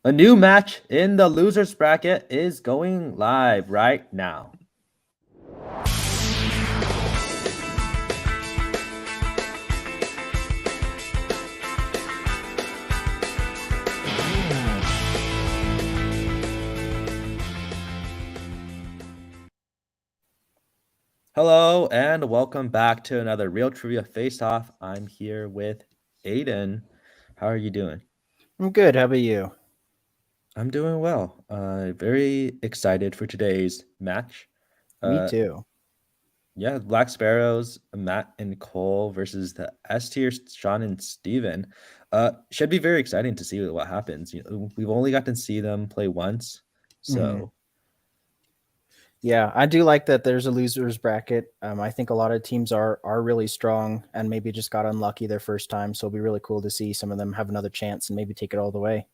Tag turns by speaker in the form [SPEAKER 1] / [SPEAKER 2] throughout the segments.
[SPEAKER 1] A new match in the losers bracket is going live right now. Hello and welcome back to another Real Trivia Face Off. I'm here with Aiden. How are you doing?
[SPEAKER 2] I'm good. How about you?
[SPEAKER 1] I'm doing well. Very excited for today's match.
[SPEAKER 2] Me
[SPEAKER 1] Uh,
[SPEAKER 2] too.
[SPEAKER 1] yeah, Black Sparrows, Matt and Cole versus the S tier Sean and Steven. Should be very exciting to see what happens. We've only got to see them play once,
[SPEAKER 2] hmm
[SPEAKER 1] so
[SPEAKER 2] Yeah, I do like that there's a losers bracket. I think a lot of teams are really strong and maybe just got unlucky their first time. So it'll be really cool to see some of them have another chance and maybe take it all the way.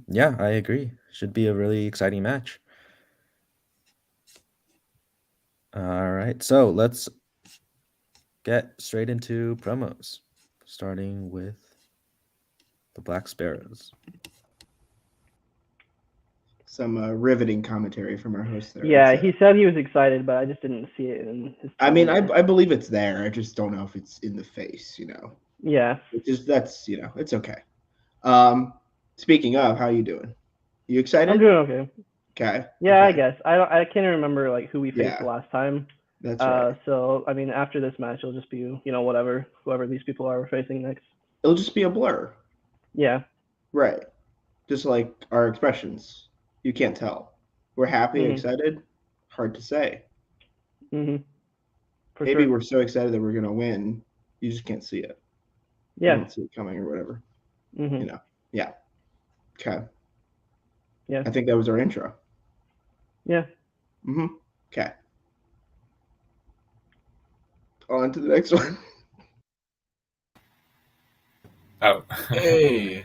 [SPEAKER 1] yeah, I agree. Should be a really exciting match. All right, so let's get straight into promos, starting with the Black Sparrows.
[SPEAKER 3] Some riveting commentary from our host there.
[SPEAKER 4] Yeah, he said he was excited, but I just didn't see it in his
[SPEAKER 3] I mean,
[SPEAKER 4] tone.
[SPEAKER 3] I believe it's there. I just don't know if it's in the face.
[SPEAKER 4] Yeah,
[SPEAKER 3] That's it's okay. Speaking of, how you doing? You excited?
[SPEAKER 4] I'm doing okay.
[SPEAKER 3] Okay.
[SPEAKER 4] Yeah, I
[SPEAKER 3] Okay.
[SPEAKER 4] guess I can't remember like who we faced
[SPEAKER 3] Yeah.
[SPEAKER 4] the last time.
[SPEAKER 3] That's right.
[SPEAKER 4] So I mean, after this match, it'll just be whoever these people are we're facing next.
[SPEAKER 3] It'll just be a blur.
[SPEAKER 4] Yeah.
[SPEAKER 3] Right. Just like our expressions. You can't tell. We're happy,
[SPEAKER 4] Mhm.
[SPEAKER 3] excited. Hard to say.
[SPEAKER 4] Mhm. For
[SPEAKER 3] Maybe
[SPEAKER 4] sure.
[SPEAKER 3] we're so excited that we're gonna win. You just can't see it. You
[SPEAKER 4] Yeah.
[SPEAKER 3] don't see it coming or whatever.
[SPEAKER 4] Mhm.
[SPEAKER 3] Yeah. Okay.
[SPEAKER 4] Yeah.
[SPEAKER 3] I think that was our intro.
[SPEAKER 4] Yeah.
[SPEAKER 3] Okay. On to the next one.
[SPEAKER 5] Oh, hey.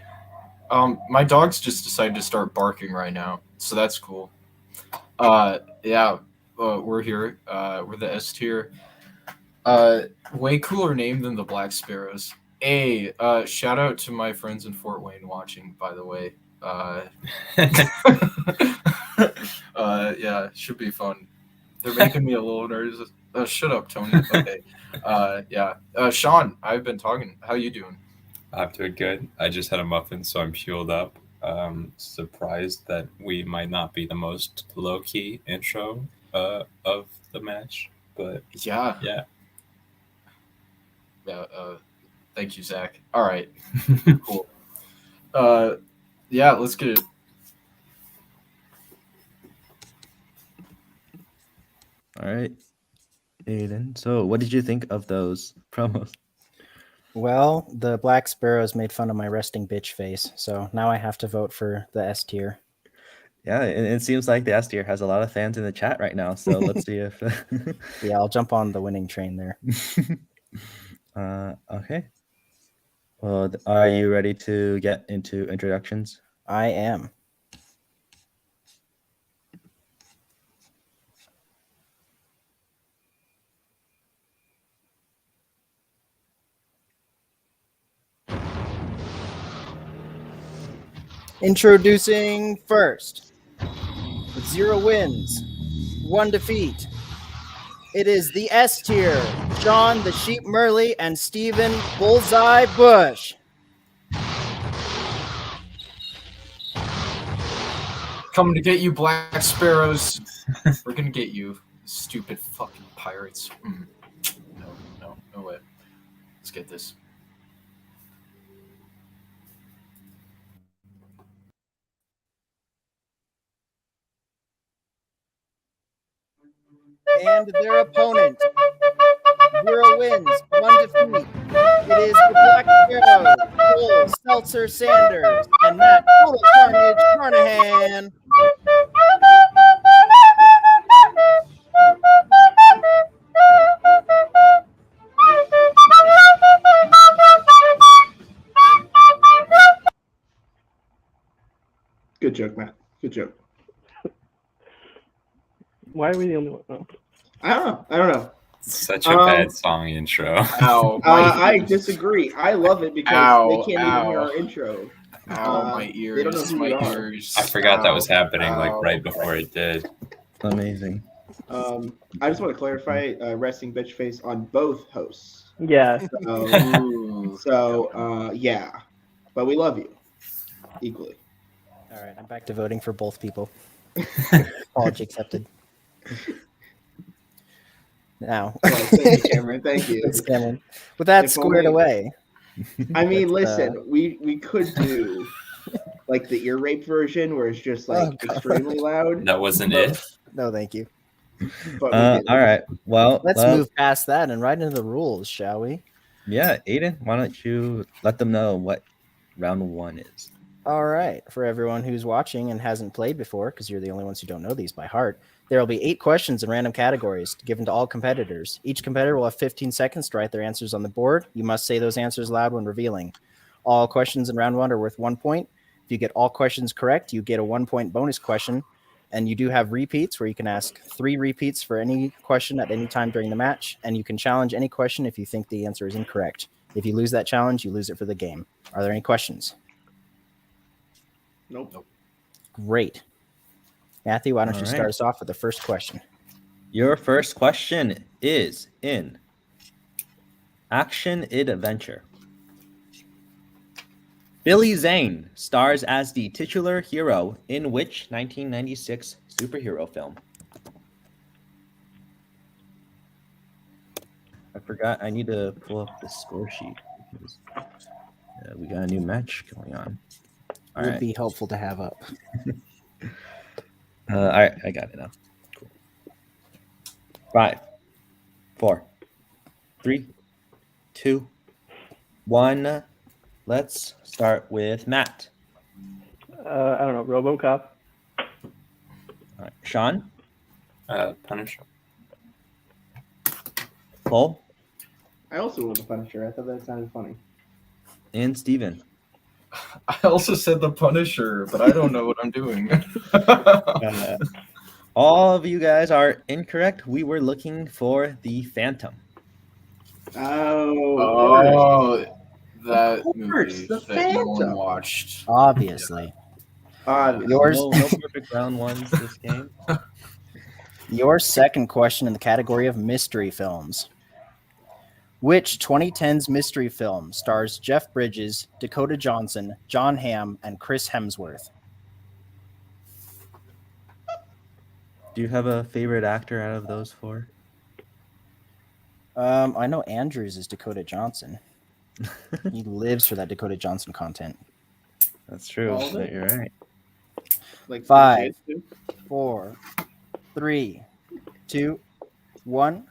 [SPEAKER 5] My dog's just decided to start barking right now, so that's cool. Yeah, we're here. We're the S tier. Way cooler name than the Black Sparrows. Hey, shout out to my friends in Fort Wayne watching, by the way. Yeah, should be fun. They're making me a little nervous. Shut up, Tony. Okay. Yeah. Sean, I've been talking. How you doing?
[SPEAKER 6] I'm doing good. I just had a muffin, so I'm fueled up. Surprised that we might not be the most low key intro of the match, but
[SPEAKER 5] Yeah.
[SPEAKER 6] yeah.
[SPEAKER 5] Yeah. Thank you, Zach. All right. Cool. Yeah. Let's get it.
[SPEAKER 1] All right, Aiden. So, what did you think of those promos?
[SPEAKER 2] Well, the Black Sparrows made fun of my resting bitch face, so now I have to vote for the S tier.
[SPEAKER 1] Yeah, it seems like the S tier has a lot of fans in the chat right now. So let's see if.
[SPEAKER 2] Yeah, I'll jump on the winning train there.
[SPEAKER 1] Okay. Well, are you ready to get into introductions?
[SPEAKER 2] I am. Introducing first, with 0 wins, 1 defeat. It is the S tier, Sean the Sheep Murley and Stephen Bullseye Bush.
[SPEAKER 5] Coming to get you, Black Sparrows. We're gonna get you, stupid fucking pirates. No way. Let's get this.
[SPEAKER 2] And their opponent, 0 wins, 1 defeat. It is the Black Sparrows, Cole Seltzer Sanders, and Matt Total Carnage Carnahan.
[SPEAKER 3] Good joke, Matt. Good joke.
[SPEAKER 4] Why are we the only one? Oh.
[SPEAKER 3] I don't know.
[SPEAKER 6] Such a bad song intro.
[SPEAKER 5] Ow.
[SPEAKER 3] I disagree. I love it because they can't even hear our intro.
[SPEAKER 5] Ow, my ears.
[SPEAKER 3] They don't know who
[SPEAKER 5] my
[SPEAKER 3] we are.
[SPEAKER 5] ears.
[SPEAKER 6] I forgot that was
[SPEAKER 5] Ow,
[SPEAKER 6] happening like
[SPEAKER 5] ow.
[SPEAKER 6] right before it did.
[SPEAKER 1] Amazing.
[SPEAKER 3] I just want to clarify, resting bitch face on both hosts.
[SPEAKER 4] Yeah.
[SPEAKER 3] So, yeah, but we love you equally.
[SPEAKER 2] All right, I'm back to voting for both people. Apology accepted. Now,
[SPEAKER 3] Thank you, Cameron. Thank you.
[SPEAKER 2] thanks, Cameron. With that
[SPEAKER 3] If
[SPEAKER 2] squared
[SPEAKER 3] only-
[SPEAKER 2] away,
[SPEAKER 3] I mean,
[SPEAKER 2] Let's,
[SPEAKER 3] listen, we could do like the ear rape version where it's just like
[SPEAKER 2] Oh, God.
[SPEAKER 3] extremely loud.
[SPEAKER 6] That wasn't
[SPEAKER 3] But-
[SPEAKER 6] it.
[SPEAKER 2] no, thank you.
[SPEAKER 3] But we did.
[SPEAKER 1] All right. Well,
[SPEAKER 2] Let's move past that and right into the rules, shall we?
[SPEAKER 1] Yeah, Aiden, why don't you let them know what round 1 is?
[SPEAKER 2] All right. For everyone who's watching and hasn't played before, because you're the only ones who don't know these by heart, there will be 8 questions in random categories given to all competitors. Each competitor will have 15 seconds to write their answers on the board. You must say those answers loud when revealing. All questions in round 1 are worth 1 point. If you get all questions correct, you get a 1-point bonus question. And you do have repeats where you can ask 3 repeats for any question at any time during the match. And you can challenge any question if you think the answer is incorrect. If you lose that challenge, you lose it for the game. Are there any questions?
[SPEAKER 3] Nope.
[SPEAKER 2] Great. Matthew, why don't
[SPEAKER 1] All
[SPEAKER 2] you
[SPEAKER 1] right.
[SPEAKER 2] start us off with the first question?
[SPEAKER 1] Your first question is in Action Adventure. Billy Zane stars as the titular hero in which 1996 superhero film? I forgot. I need to pull up the score sheet because we got a new match going on. All
[SPEAKER 2] Would
[SPEAKER 1] right.
[SPEAKER 2] be helpful to have up.
[SPEAKER 1] All right, I got it now. Cool. 5, 4, 3, 2, 1. Let's start with Matt.
[SPEAKER 4] I don't know. RoboCop.
[SPEAKER 1] All right, Sean,
[SPEAKER 6] Punisher.
[SPEAKER 1] Cole,
[SPEAKER 3] I also wrote the Punisher. I thought that sounded funny.
[SPEAKER 1] and Steven.
[SPEAKER 5] I also said the Punisher, but I don't know what I'm doing.
[SPEAKER 1] All of you guys are incorrect. We were looking for the Phantom.
[SPEAKER 5] Oh, that
[SPEAKER 3] Of course,
[SPEAKER 5] movie
[SPEAKER 3] the
[SPEAKER 5] that no one
[SPEAKER 3] Phantom.
[SPEAKER 5] watched.
[SPEAKER 2] Obviously.
[SPEAKER 3] Yours.
[SPEAKER 2] Yours,
[SPEAKER 1] No perfect round ones this game.
[SPEAKER 2] your second question in the category of mystery films. Which 2010s mystery film stars Jeff Bridges, Dakota Johnson, John Hamm, and Chris Hemsworth?
[SPEAKER 1] Do you have a favorite actor out of those 4?
[SPEAKER 2] I know Andrews is Dakota Johnson. He lives for that Dakota Johnson content.
[SPEAKER 1] That's true.
[SPEAKER 3] All of it?
[SPEAKER 1] You're right.
[SPEAKER 3] Like
[SPEAKER 2] 5, 4, 3, 2, 1.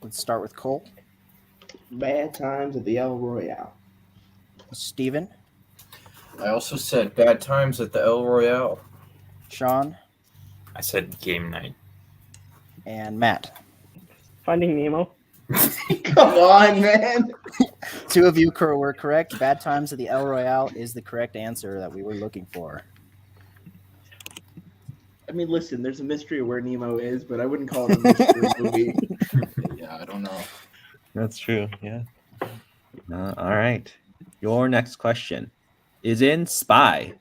[SPEAKER 2] Let's start with Cole.
[SPEAKER 3] Bad Times at the El Royale.
[SPEAKER 2] Steven,
[SPEAKER 5] I also said Bad Times at the El Royale.
[SPEAKER 2] Sean,
[SPEAKER 6] I said game night.
[SPEAKER 2] and Matt.
[SPEAKER 4] Finding Nemo.
[SPEAKER 3] Come on, man.
[SPEAKER 2] 2 of you were correct. Bad Times at the El Royale is the correct answer that we were looking for.
[SPEAKER 3] I mean, listen, there's a mystery of where Nemo is, but I wouldn't call it a mystery movie.
[SPEAKER 5] Yeah, I don't know.
[SPEAKER 1] That's true. Yeah. All right. Your next question is in Spy.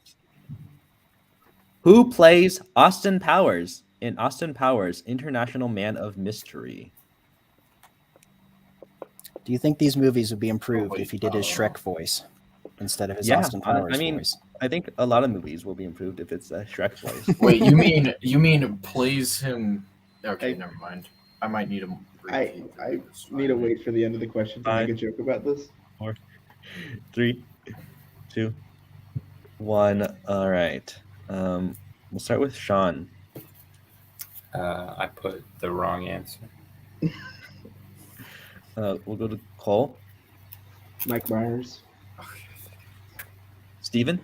[SPEAKER 1] Who plays Austin Powers in Austin Powers International Man of Mystery?
[SPEAKER 2] Do you think these movies would be improved
[SPEAKER 5] wait,
[SPEAKER 2] if he did his Shrek voice instead of his
[SPEAKER 1] Yeah,
[SPEAKER 2] Austin Powers
[SPEAKER 1] I mean,
[SPEAKER 2] voice?
[SPEAKER 1] I think a lot of movies will be improved if it's a Shrek voice.
[SPEAKER 5] Wait, you mean plays him? Okay, never mind. I might need him.
[SPEAKER 3] I need to wait for the end of the question to make a joke about this.
[SPEAKER 1] 3, 2, 1. All right. We'll start with Sean.
[SPEAKER 6] I put the wrong answer.
[SPEAKER 1] We'll go to Cole.
[SPEAKER 3] Mike Myers.
[SPEAKER 1] Steven.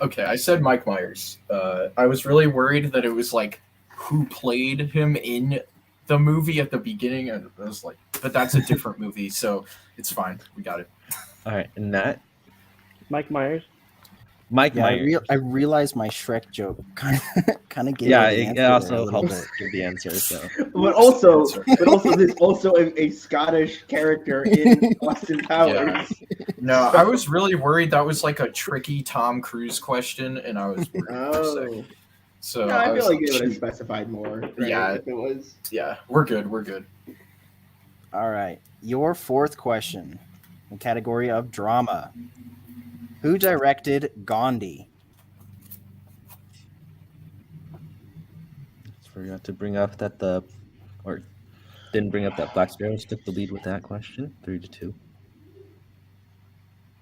[SPEAKER 5] Okay, I said Mike Myers. I was really worried that it was like who played him in the movie at the beginning, and I was like, but that's a different movie, so it's fine. We got it.
[SPEAKER 1] All right. And Matt.
[SPEAKER 4] Mike Myers.
[SPEAKER 1] Mike
[SPEAKER 2] Yeah,
[SPEAKER 1] Myers.
[SPEAKER 2] I realized my Shrek joke kind of gave
[SPEAKER 1] Yeah,
[SPEAKER 2] away the
[SPEAKER 1] it
[SPEAKER 2] answer there a
[SPEAKER 1] also
[SPEAKER 2] little
[SPEAKER 1] helps
[SPEAKER 2] bit.
[SPEAKER 1] give the answer. So
[SPEAKER 3] But also, there's also a Scottish character in Austin Powers.
[SPEAKER 5] No, I was really worried that was like a tricky Tom Cruise question, and I was worried for a second.
[SPEAKER 3] Oh,
[SPEAKER 5] So
[SPEAKER 3] no, I feel
[SPEAKER 5] was
[SPEAKER 3] like they would have
[SPEAKER 5] shoot.
[SPEAKER 3] specified more. Right?
[SPEAKER 5] Yeah.
[SPEAKER 3] If it was.
[SPEAKER 5] Yeah, we're good. We're good.
[SPEAKER 2] All right, your fourth question, in category of drama. Who directed Gandhi?
[SPEAKER 1] forgot to bring up that didn't bring up that Black Sparrows took the lead with that question, 3-2.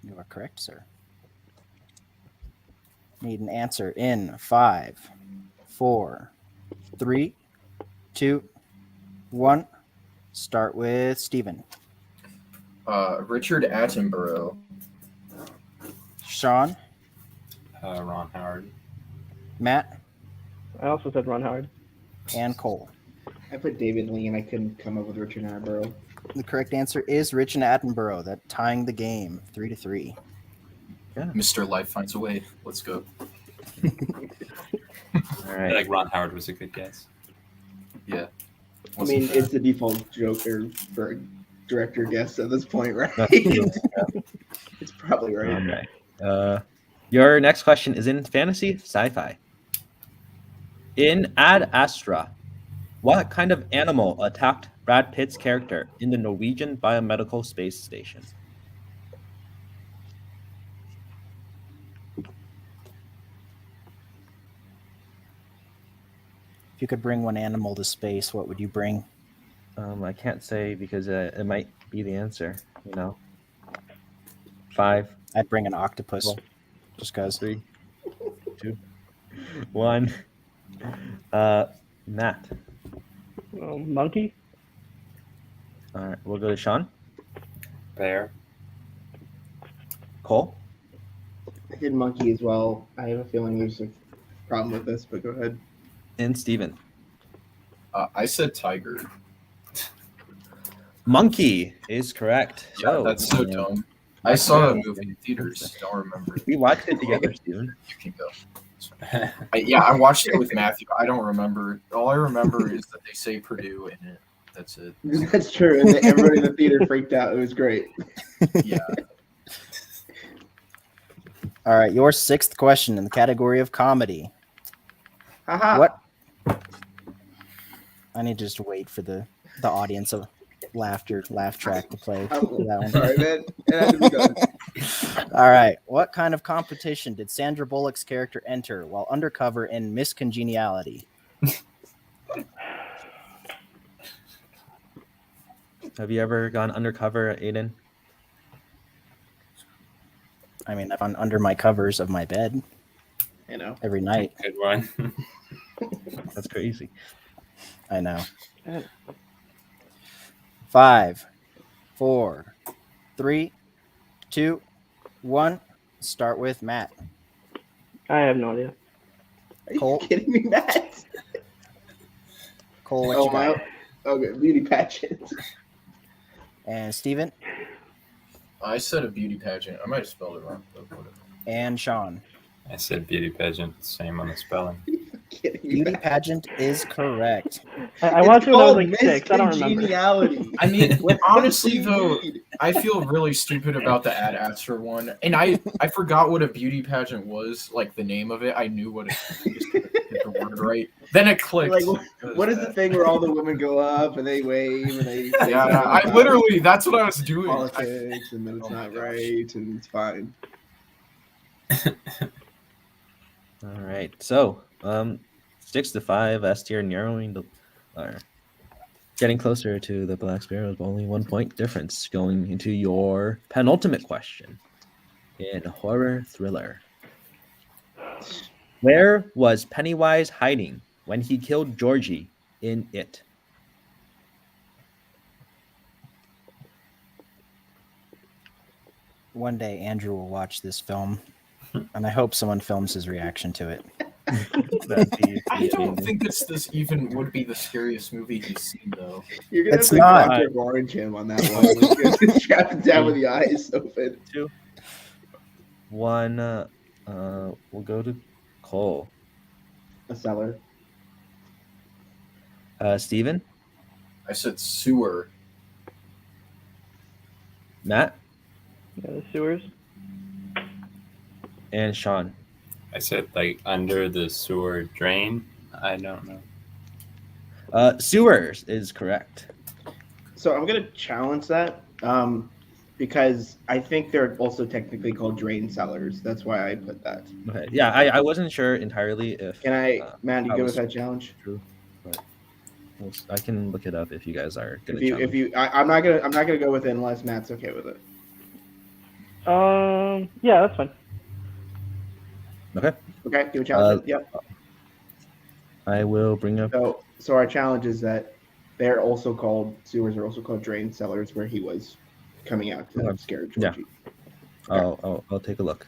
[SPEAKER 2] You are correct, sir. Need an answer in 5, 4, 3, 2, 1. Start with Stephen.
[SPEAKER 5] Richard Attenborough.
[SPEAKER 2] Sean,
[SPEAKER 6] Ron Howard.
[SPEAKER 2] Matt,
[SPEAKER 4] I also said Ron Howard.
[SPEAKER 2] and Cole.
[SPEAKER 3] I put David Lee, and I couldn't come up with Richard Attenborough.
[SPEAKER 2] The correct answer is Richard Attenborough. That tying the game 3-3.
[SPEAKER 5] Mr. Life Finds a Way. Let's go.
[SPEAKER 1] All
[SPEAKER 6] I
[SPEAKER 1] right.
[SPEAKER 6] like Ron Howard was a good guess.
[SPEAKER 5] Yeah.
[SPEAKER 3] I mean, it's the default joker for a director guess at this point, right?
[SPEAKER 1] That's true.
[SPEAKER 3] It's probably right.
[SPEAKER 1] Okay. Your next question is in fantasy sci-fi. In Ad Astra, what kind of animal attacked Brad Pitt's character in the Norwegian biomedical space station?
[SPEAKER 2] If you could bring one animal to space, what would you bring?
[SPEAKER 1] I can't say because it might be the answer. 5,
[SPEAKER 2] I'd bring an octopus.
[SPEAKER 1] Well,
[SPEAKER 2] Just because.
[SPEAKER 1] 3, 2, 1. Matt.
[SPEAKER 4] Monkey?
[SPEAKER 1] All right, we'll go to Sean.
[SPEAKER 6] Bear.
[SPEAKER 1] Cole.
[SPEAKER 3] I did monkey as well. I have a feeling there's a problem with this, but go ahead.
[SPEAKER 1] And Steven.
[SPEAKER 5] I said tiger.
[SPEAKER 1] Monkey is correct.
[SPEAKER 5] Yeah, that's so dumb. I saw that movie in theaters. Don't remember.
[SPEAKER 1] We watched it together, Steven.
[SPEAKER 5] You can go. I watched it with Matthew. I don't remember. All I remember is that they say Purdue in it. That's it.
[SPEAKER 3] That's true. And everybody in the theater freaked out. It was great.
[SPEAKER 5] Yeah.
[SPEAKER 2] All right, your sixth question in the category of comedy.
[SPEAKER 3] Haha.
[SPEAKER 2] What? I need to just wait for the audience of laugh track to play for that one.
[SPEAKER 3] Sorry, man. It had to be done.
[SPEAKER 2] All right. What kind of competition did Sandra Bullock's character enter while undercover in Miss Congeniality?
[SPEAKER 1] Have you ever gone undercover, Aiden?
[SPEAKER 2] I mean, I've gone under my covers of my bed
[SPEAKER 3] You know.
[SPEAKER 2] every night.
[SPEAKER 6] Good one.
[SPEAKER 1] That's crazy.
[SPEAKER 2] I know. 5, 4, 3, 2, 1. Start with Matt.
[SPEAKER 4] I have no idea.
[SPEAKER 3] Are you
[SPEAKER 2] Cole?
[SPEAKER 3] kidding me, Matt?
[SPEAKER 2] Cole, what you got?
[SPEAKER 3] Okay, beauty pageant.
[SPEAKER 2] And Steven
[SPEAKER 5] I said a beauty pageant. I might have spelled it wrong. But whatever.
[SPEAKER 2] and Sean.
[SPEAKER 6] I said beauty pageant. Same on the spelling.
[SPEAKER 3] Kidding me,
[SPEAKER 2] Beauty
[SPEAKER 3] Matt.
[SPEAKER 2] pageant is correct.
[SPEAKER 4] I watched it when I was
[SPEAKER 3] It's
[SPEAKER 4] like
[SPEAKER 3] called
[SPEAKER 4] 6. I don't remember.
[SPEAKER 3] Miscongeniality.
[SPEAKER 5] I mean,
[SPEAKER 3] What
[SPEAKER 5] honestly,
[SPEAKER 3] else do you
[SPEAKER 5] though,
[SPEAKER 3] need?
[SPEAKER 5] I feel really stupid about the Ad Astra one, and I forgot what a beauty pageant was, like the name of it. I knew what it was, just couldn't get the word right. Then it clicked.
[SPEAKER 3] Like,
[SPEAKER 5] It was
[SPEAKER 3] what is the
[SPEAKER 5] bad.
[SPEAKER 3] thing where all the women go up and they wave and they say
[SPEAKER 5] Yeah,
[SPEAKER 3] something
[SPEAKER 5] I
[SPEAKER 3] about
[SPEAKER 5] literally, that's what I was doing.
[SPEAKER 3] politics and then it's
[SPEAKER 5] Oh my
[SPEAKER 3] not
[SPEAKER 5] gosh.
[SPEAKER 3] right and it's fine.
[SPEAKER 1] All right. So, 6-5, S tier narrowing getting closer to the Black Sparrows, but only 1 point difference going into your penultimate question in horror thriller. Where was Pennywise hiding when he killed Georgie in It?
[SPEAKER 2] One day, Andrew will watch this film, and I hope someone films his reaction to it.
[SPEAKER 1] That'd be
[SPEAKER 5] I don't
[SPEAKER 1] amazing.
[SPEAKER 5] think this even would be the scariest movie he's seen, though.
[SPEAKER 3] You're gonna
[SPEAKER 2] It's
[SPEAKER 3] have
[SPEAKER 2] not.
[SPEAKER 3] to Clockwork Orange him on that one. Like, just strapped down with the eyes open.
[SPEAKER 1] 2, 1. We'll go to Cole.
[SPEAKER 3] A cellar.
[SPEAKER 1] Steven,
[SPEAKER 5] I said sewer.
[SPEAKER 1] Matt,
[SPEAKER 4] Yeah, the sewers.
[SPEAKER 1] and Sean.
[SPEAKER 6] I said like under the sewer drain. I don't know.
[SPEAKER 1] Sewers is correct.
[SPEAKER 3] So I'm gonna challenge that because I think they're also technically called drain cellars. That's why I put that.
[SPEAKER 1] Okay. Yeah, I wasn't sure entirely if
[SPEAKER 3] Can I, Matt? You
[SPEAKER 1] that
[SPEAKER 3] go
[SPEAKER 1] was
[SPEAKER 3] with that challenge?
[SPEAKER 1] true, but I can look it up if you guys are gonna
[SPEAKER 3] If you, I'm not gonna go with it unless Matt's okay with it.
[SPEAKER 4] Yeah, that's fine.
[SPEAKER 1] Okay.
[SPEAKER 3] Okay, can we challenge it? Yep.
[SPEAKER 1] I will bring up.
[SPEAKER 3] So our challenge is that they're also called sewers are also called drain cellars where he was coming out to scare Georgie.
[SPEAKER 1] Yeah. I'll take a look.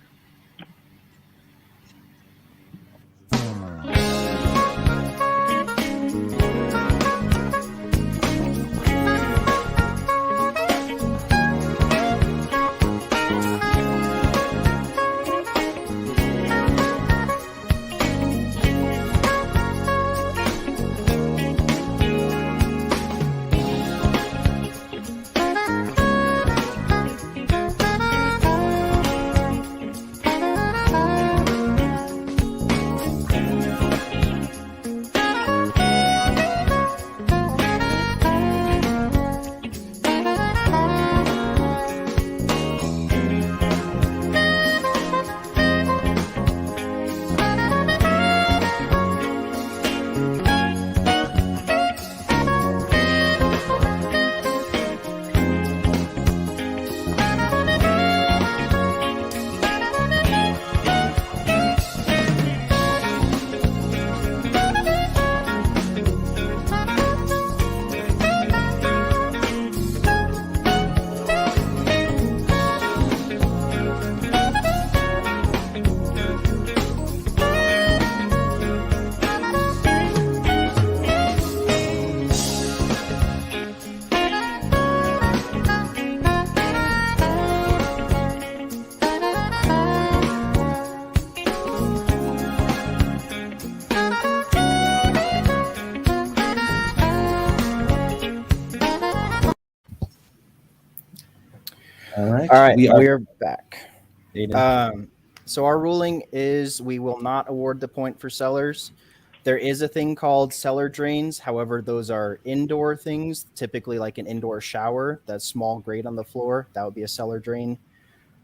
[SPEAKER 1] All right.
[SPEAKER 2] We're back.
[SPEAKER 1] Aiden.
[SPEAKER 2] So our ruling is we will not award the point for cellars. There is a thing called cellar drains. However, those are indoor things, typically like an indoor shower, that small grate on the floor. That would be a cellar drain.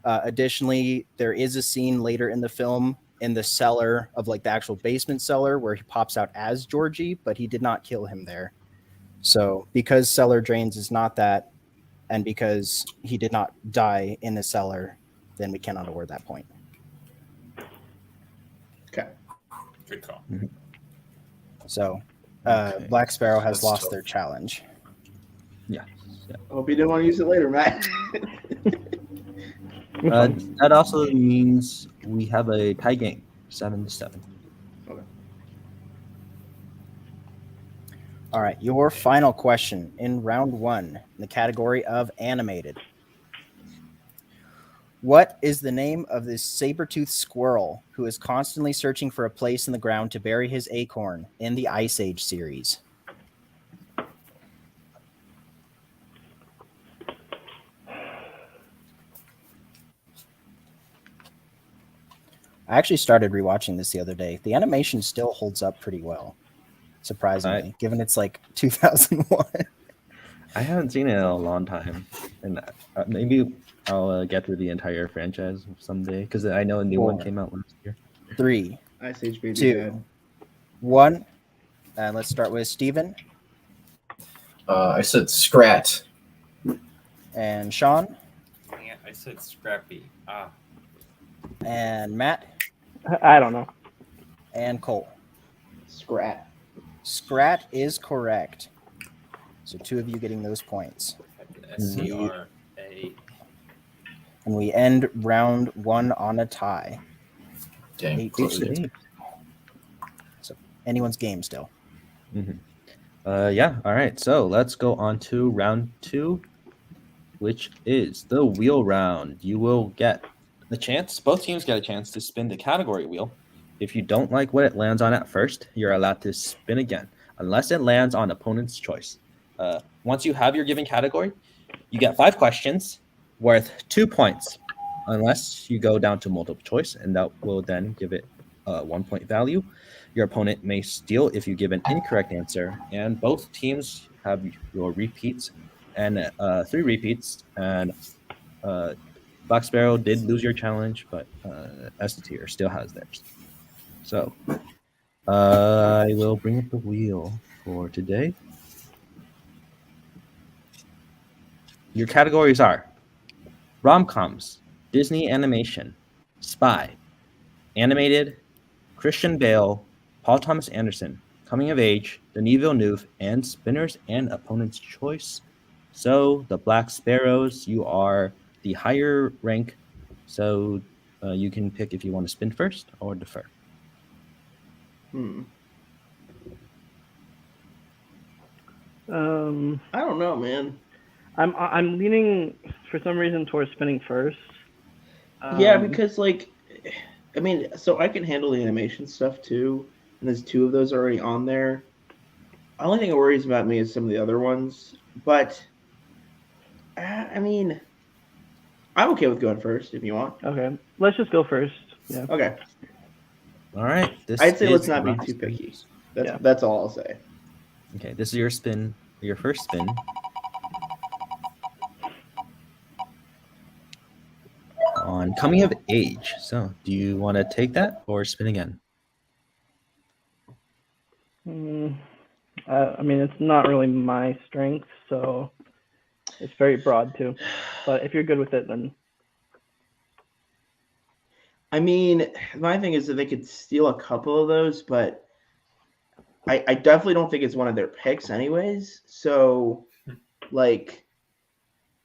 [SPEAKER 2] Additionally, there is a scene later in the film in the cellar of like the actual basement cellar where he pops out as Georgie, but he did not kill him there. So because cellar drains is not that, and because he did not die in the cellar, then we cannot award that point.
[SPEAKER 3] Okay.
[SPEAKER 6] Good call.
[SPEAKER 2] So
[SPEAKER 1] Okay.
[SPEAKER 2] Black Sparrow has
[SPEAKER 5] That's
[SPEAKER 2] lost
[SPEAKER 5] tough.
[SPEAKER 2] their challenge.
[SPEAKER 1] Yeah.
[SPEAKER 3] Hope you didn't want to use it later, Matt.
[SPEAKER 1] That also means we have a tie game, 7-7.
[SPEAKER 2] All right, your final question in round one in the category of animated. What is the name of this saber-toothed squirrel who is constantly searching for a place in the ground to bury his acorn in the Ice Age series? I actually started rewatching this the other day. The animation still holds up pretty well, surprisingly, given it's like 2001.
[SPEAKER 1] I haven't seen it in a long time, and maybe I'll get through the entire franchise someday because I know a new one
[SPEAKER 2] 4,
[SPEAKER 1] came out last year.
[SPEAKER 2] 3,
[SPEAKER 3] Ice Age Baby
[SPEAKER 2] 2,
[SPEAKER 3] Dad.
[SPEAKER 2] 1. Let's start with Steven
[SPEAKER 5] I said scrat.
[SPEAKER 2] and Sean
[SPEAKER 6] Yeah, I said Scrappy.
[SPEAKER 2] and Matt
[SPEAKER 4] I don't know.
[SPEAKER 2] and Cole.
[SPEAKER 3] Scrat.
[SPEAKER 2] Scrat is correct. So 2 of you getting those points.
[SPEAKER 6] SCRA.
[SPEAKER 2] And we end round 1 on a tie.
[SPEAKER 5] Dang.
[SPEAKER 2] 8-8. So anyone's game still.
[SPEAKER 1] Yeah. All right. So let's go on to round 2, which is the wheel round. You will get Both teams get a chance to spin the category wheel. If you don't like what it lands on at first, you're allowed to spin again, unless it lands on opponent's choice. Once you have your given category, you get 5 questions worth 2 points, unless you go down to multiple choice, and that will then give it a 1 point value. Your opponent may steal if you give an incorrect answer, and both teams have your repeats and 3 repeats. And Black Sparrow did lose your challenge, but S tier still has theirs. So I will bring up the wheel for today. Your categories are rom-coms, Disney animation, spy, animated, Christian Bale, Paul Thomas Anderson, coming of age, Denis Villeneuve, and spinners and opponent's choice. So the Black Sparrows, you are the higher rank, so you can pick if you want to spin first or defer.
[SPEAKER 3] I don't know, man.
[SPEAKER 4] I'm leaning for some reason towards spinning first.
[SPEAKER 3] Yeah, because like, I mean, so I can handle the animation stuff too, and there's 2 of those already on there. The only thing that worries about me is some of the other ones, but I mean, I'm okay with going first if you want.
[SPEAKER 4] Okay, let's just go first. Yeah.
[SPEAKER 3] Okay.
[SPEAKER 1] All right.
[SPEAKER 3] I'd say let's
[SPEAKER 1] is
[SPEAKER 3] not be
[SPEAKER 1] last
[SPEAKER 3] too
[SPEAKER 1] spin.
[SPEAKER 3] picky. That's all I'll say.
[SPEAKER 1] Okay, this is your spin, your first spin. On coming of age. So, do you want to take that or spin again?
[SPEAKER 4] I mean, it's not really my strength, so it's very broad too. But if you're good with it, then
[SPEAKER 3] I mean, my thing is that they could steal a couple of those, but I definitely don't think it's one of their picks anyways. So, like,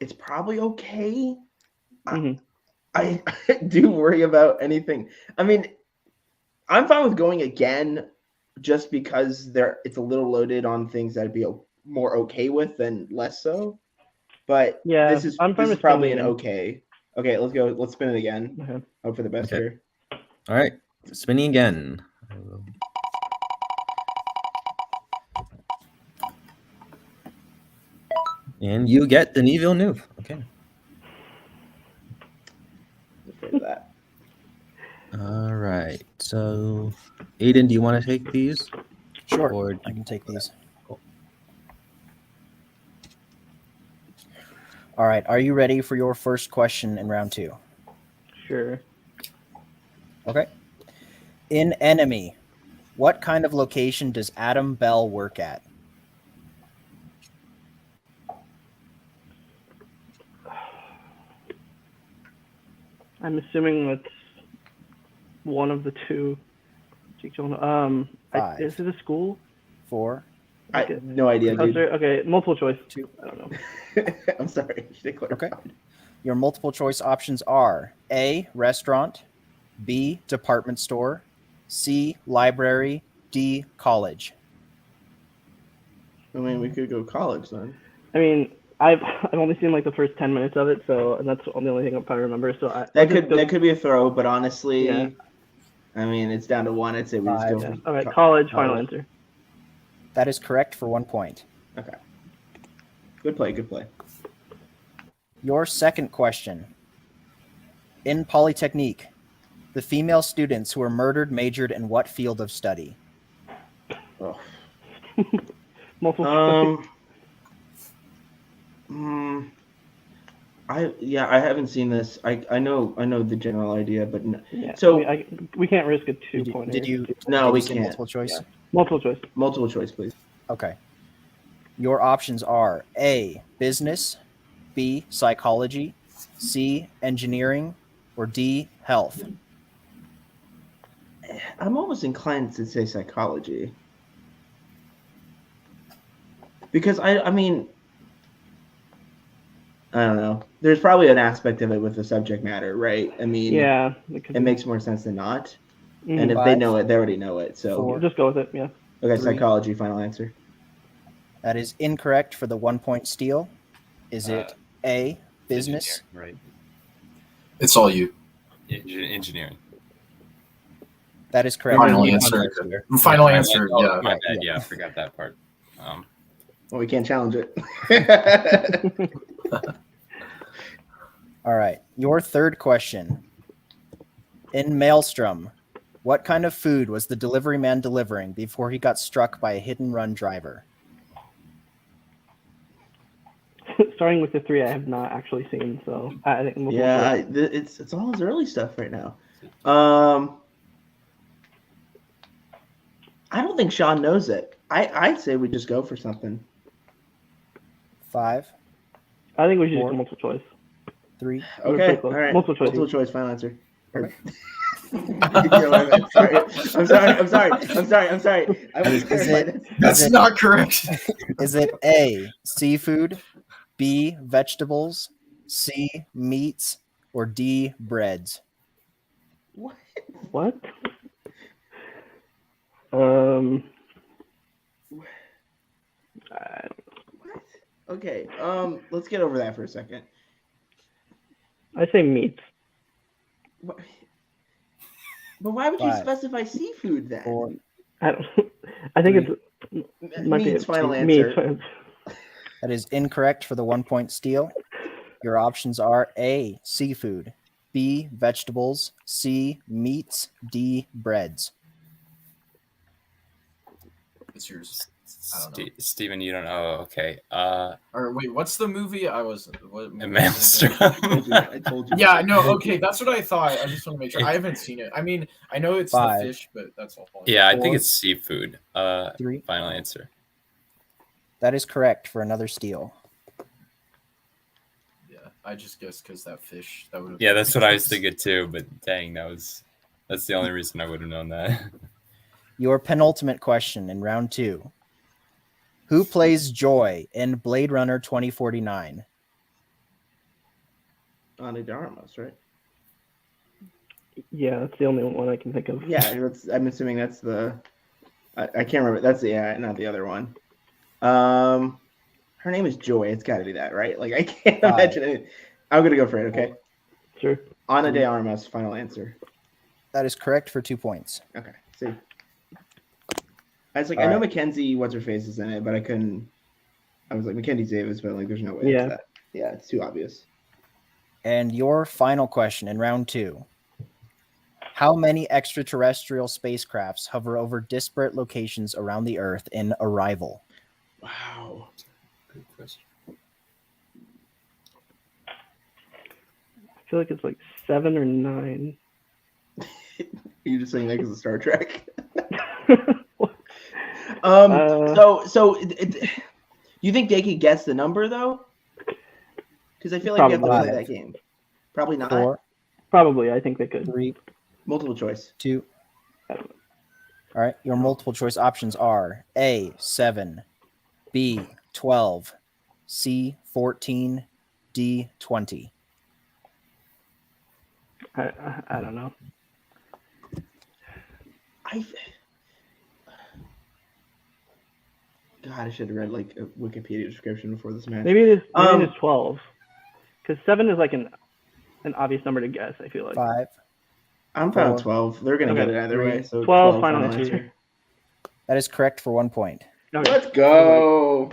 [SPEAKER 3] it's probably okay. I do worry about anything. I mean, I'm fine with going again just because it's a little loaded on things that I'd be more okay with than less so. But
[SPEAKER 4] yeah,
[SPEAKER 3] this is probably an okay. Okay, let's go. Let's spin it again.
[SPEAKER 4] Okay.
[SPEAKER 3] Hope for the best here.
[SPEAKER 1] All right, spinning again. And you get Denis Villeneuve. Okay.
[SPEAKER 3] Afraid of that.
[SPEAKER 1] All right. So, Aiden, do you want to take these?
[SPEAKER 2] Sure,
[SPEAKER 1] Or
[SPEAKER 2] I can take these.
[SPEAKER 1] Cool.
[SPEAKER 2] All right, are you ready for your first question in round 2?
[SPEAKER 4] sure.
[SPEAKER 2] Okay. In Enemy, what kind of location does Adam Bell work at?
[SPEAKER 4] I'm assuming that's one of the 2.
[SPEAKER 2] Five.
[SPEAKER 4] Is it a school?
[SPEAKER 2] 4.
[SPEAKER 3] I
[SPEAKER 4] Okay.
[SPEAKER 3] no idea, dude.
[SPEAKER 4] Okay, multiple choice.
[SPEAKER 2] 2.
[SPEAKER 4] I don't know.
[SPEAKER 3] I'm sorry. You should clarify.
[SPEAKER 2] Okay. Your multiple choice options are A, restaurant, B, department store, C, library, D, college.
[SPEAKER 3] I mean, we could go college then.
[SPEAKER 4] I mean, I've only seen like the first 10 minutes of it, so and that's the only thing I probably remember. So
[SPEAKER 3] That could be a throw, but honestly,
[SPEAKER 4] Yeah.
[SPEAKER 3] I mean, it's down to 1. I'd say we just go.
[SPEAKER 4] Yeah.
[SPEAKER 3] For
[SPEAKER 4] All right, college. Final
[SPEAKER 3] college.
[SPEAKER 4] answer.
[SPEAKER 2] That is correct for 1 point.
[SPEAKER 3] Okay. Good play. Good play.
[SPEAKER 2] Your second question. In Polytechnique, the female students who were murdered majored in what field of study?
[SPEAKER 3] Oh.
[SPEAKER 4] Multiple choice.
[SPEAKER 3] I haven't seen this. I know the general idea, but no.
[SPEAKER 4] Yeah.
[SPEAKER 3] So
[SPEAKER 4] I mean, we can't risk a 2-pointer.
[SPEAKER 2] Did you?
[SPEAKER 3] No,
[SPEAKER 2] did
[SPEAKER 3] we
[SPEAKER 2] you say
[SPEAKER 3] can't.
[SPEAKER 2] multiple choice.
[SPEAKER 4] Yeah. Multiple choice.
[SPEAKER 3] multiple choice, please.
[SPEAKER 2] Okay. Your options are A, business, B, psychology, C, engineering, or D, health.
[SPEAKER 3] I'm almost inclined to say psychology because I mean, I don't know. There's probably an aspect of it with the subject matter, right? I mean,
[SPEAKER 4] Yeah.
[SPEAKER 3] it makes more sense than not.
[SPEAKER 4] Mhm.
[SPEAKER 3] And if they
[SPEAKER 2] Five,
[SPEAKER 3] know it, they already know it. So
[SPEAKER 2] four,
[SPEAKER 4] Just go with it. Yeah.
[SPEAKER 3] okay,
[SPEAKER 2] 3.
[SPEAKER 3] psychology. Final answer.
[SPEAKER 2] That is incorrect for the 1 point steal. Is it A, business,
[SPEAKER 6] Engineering, right?
[SPEAKER 5] It's all you.
[SPEAKER 6] Engineering.
[SPEAKER 1] That is correct.
[SPEAKER 5] Final answer. Final answer.
[SPEAKER 6] Oh,
[SPEAKER 5] Yeah.
[SPEAKER 6] my bad. Yeah, I forgot that part.
[SPEAKER 3] Well, we can't challenge it.
[SPEAKER 2] All right. Your third question. In Maelstrom, what kind of food was the delivery man delivering before he got struck by a hit-and-run driver?
[SPEAKER 4] Starting with the 3 I have not actually seen, so I think we'll
[SPEAKER 3] yeah, it's all his early stuff right now. I don't think Sean knows it. I'd say we just go for something.
[SPEAKER 2] 5,
[SPEAKER 4] I think we should
[SPEAKER 2] 4,
[SPEAKER 4] do multiple choice.
[SPEAKER 2] 3.
[SPEAKER 4] We're
[SPEAKER 3] Okay,
[SPEAKER 4] pretty close.
[SPEAKER 3] all right.
[SPEAKER 4] Multiple choice.
[SPEAKER 3] Multiple choice. Final answer. I'm sorry. I was
[SPEAKER 5] That's not correct.
[SPEAKER 2] Is it A, seafood, B, vegetables, C, meats, or D, breads?
[SPEAKER 4] What? I-
[SPEAKER 3] Okay. Let's get over that for a second.
[SPEAKER 4] I say meats.
[SPEAKER 3] What? But why would you
[SPEAKER 2] 5,
[SPEAKER 3] specify seafood then?
[SPEAKER 2] 4.
[SPEAKER 4] I don't. I think it's might be
[SPEAKER 3] Meats. Final
[SPEAKER 4] meats.
[SPEAKER 3] answer.
[SPEAKER 2] That is incorrect for the 1-point steal. Your options are A, seafood, B, vegetables, C, meats, D, breads.
[SPEAKER 5] It's yours. I don't know.
[SPEAKER 6] Steven, you don't know. Okay.
[SPEAKER 5] Or wait, what's the movie? What movie
[SPEAKER 6] Maelstrom.
[SPEAKER 3] I told you.
[SPEAKER 5] Yeah, no, okay, that's what I thought. I just want to make sure. I haven't seen it. I mean, I know it's
[SPEAKER 2] 5.
[SPEAKER 5] the fish, but that's all.
[SPEAKER 6] Yeah, I think
[SPEAKER 2] 4,
[SPEAKER 6] it's seafood.
[SPEAKER 2] 3.
[SPEAKER 6] Final answer.
[SPEAKER 2] That is correct for another steal.
[SPEAKER 5] Yeah, I just guessed because that fish. That would.
[SPEAKER 6] Yeah, that's what I was thinking too. But dang, that's the only reason I would have known that.
[SPEAKER 2] Your penultimate question in round 2. Who plays Joy in Blade Runner 2049?
[SPEAKER 3] Ana de Armas, right?
[SPEAKER 4] Yeah, that's the only one I can think of.
[SPEAKER 3] Yeah, I'm assuming that's the. I can't remember. That's not the other one. Her name is Joy. It's got to be that, right? Like I can't imagine it. I'm gonna go for it. Okay.
[SPEAKER 4] Sure.
[SPEAKER 3] Ana de Armas. Final answer.
[SPEAKER 2] That is correct for 2 points.
[SPEAKER 3] Okay. See. I was like,
[SPEAKER 2] All
[SPEAKER 3] I know
[SPEAKER 2] right.
[SPEAKER 3] Mackenzie, what's her face is in it, but I couldn't. I was like, Mackenzie Davis, but like, there's no way.
[SPEAKER 4] Yeah.
[SPEAKER 3] It's that. Yeah, it's too obvious.
[SPEAKER 2] And your final question in round 2. How many extraterrestrial spacecrafts hover over disparate locations around the Earth in Arrival?
[SPEAKER 3] Wow.
[SPEAKER 6] Good question.
[SPEAKER 4] I feel like it's like 7 or 9.
[SPEAKER 3] You're just saying that because of Star Trek.
[SPEAKER 4] What?
[SPEAKER 3] You think they could guess the number though? Because I feel like we have to
[SPEAKER 2] Probably
[SPEAKER 3] play
[SPEAKER 2] not.
[SPEAKER 3] that game. Probably not.
[SPEAKER 2] 4,
[SPEAKER 4] Probably, I think they could.
[SPEAKER 2] 3,
[SPEAKER 3] Multiple choice.
[SPEAKER 2] 2. All right. Your multiple choice options are A, 7, B, 12, C, 14, D, 20.
[SPEAKER 4] I don't know.
[SPEAKER 3] God, I should have read like a Wikipedia description before this match.
[SPEAKER 4] Maybe it is 12. Because 7 is like an obvious number to guess, I feel like.
[SPEAKER 2] 5.
[SPEAKER 3] I'm fine
[SPEAKER 2] 4.
[SPEAKER 3] with 12. They're gonna
[SPEAKER 4] Okay.
[SPEAKER 3] get it either
[SPEAKER 2] 3.
[SPEAKER 3] way. So
[SPEAKER 4] 12 final answer.
[SPEAKER 2] That is correct for 1 point.
[SPEAKER 4] Okay.
[SPEAKER 3] Let's go.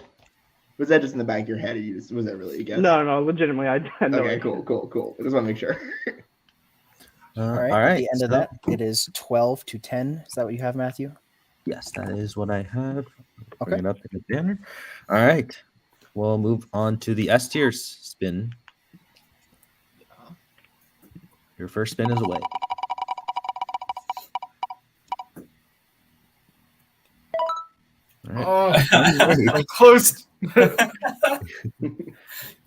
[SPEAKER 3] Was that just in the back of your head? Or was that really a guess?
[SPEAKER 4] No, legitimately, I had no
[SPEAKER 3] Okay,
[SPEAKER 4] idea.
[SPEAKER 3] cool. I just want to make sure.
[SPEAKER 2] All right. At the end of that, it is 12-10. Is that what you have, Matthew?
[SPEAKER 1] Yes, that is what I have.
[SPEAKER 2] Okay.
[SPEAKER 1] Bring it up in the banner. All right. We'll move on to the S tier spin. Your first spin is away. All right.
[SPEAKER 5] Oh, close.
[SPEAKER 1] Do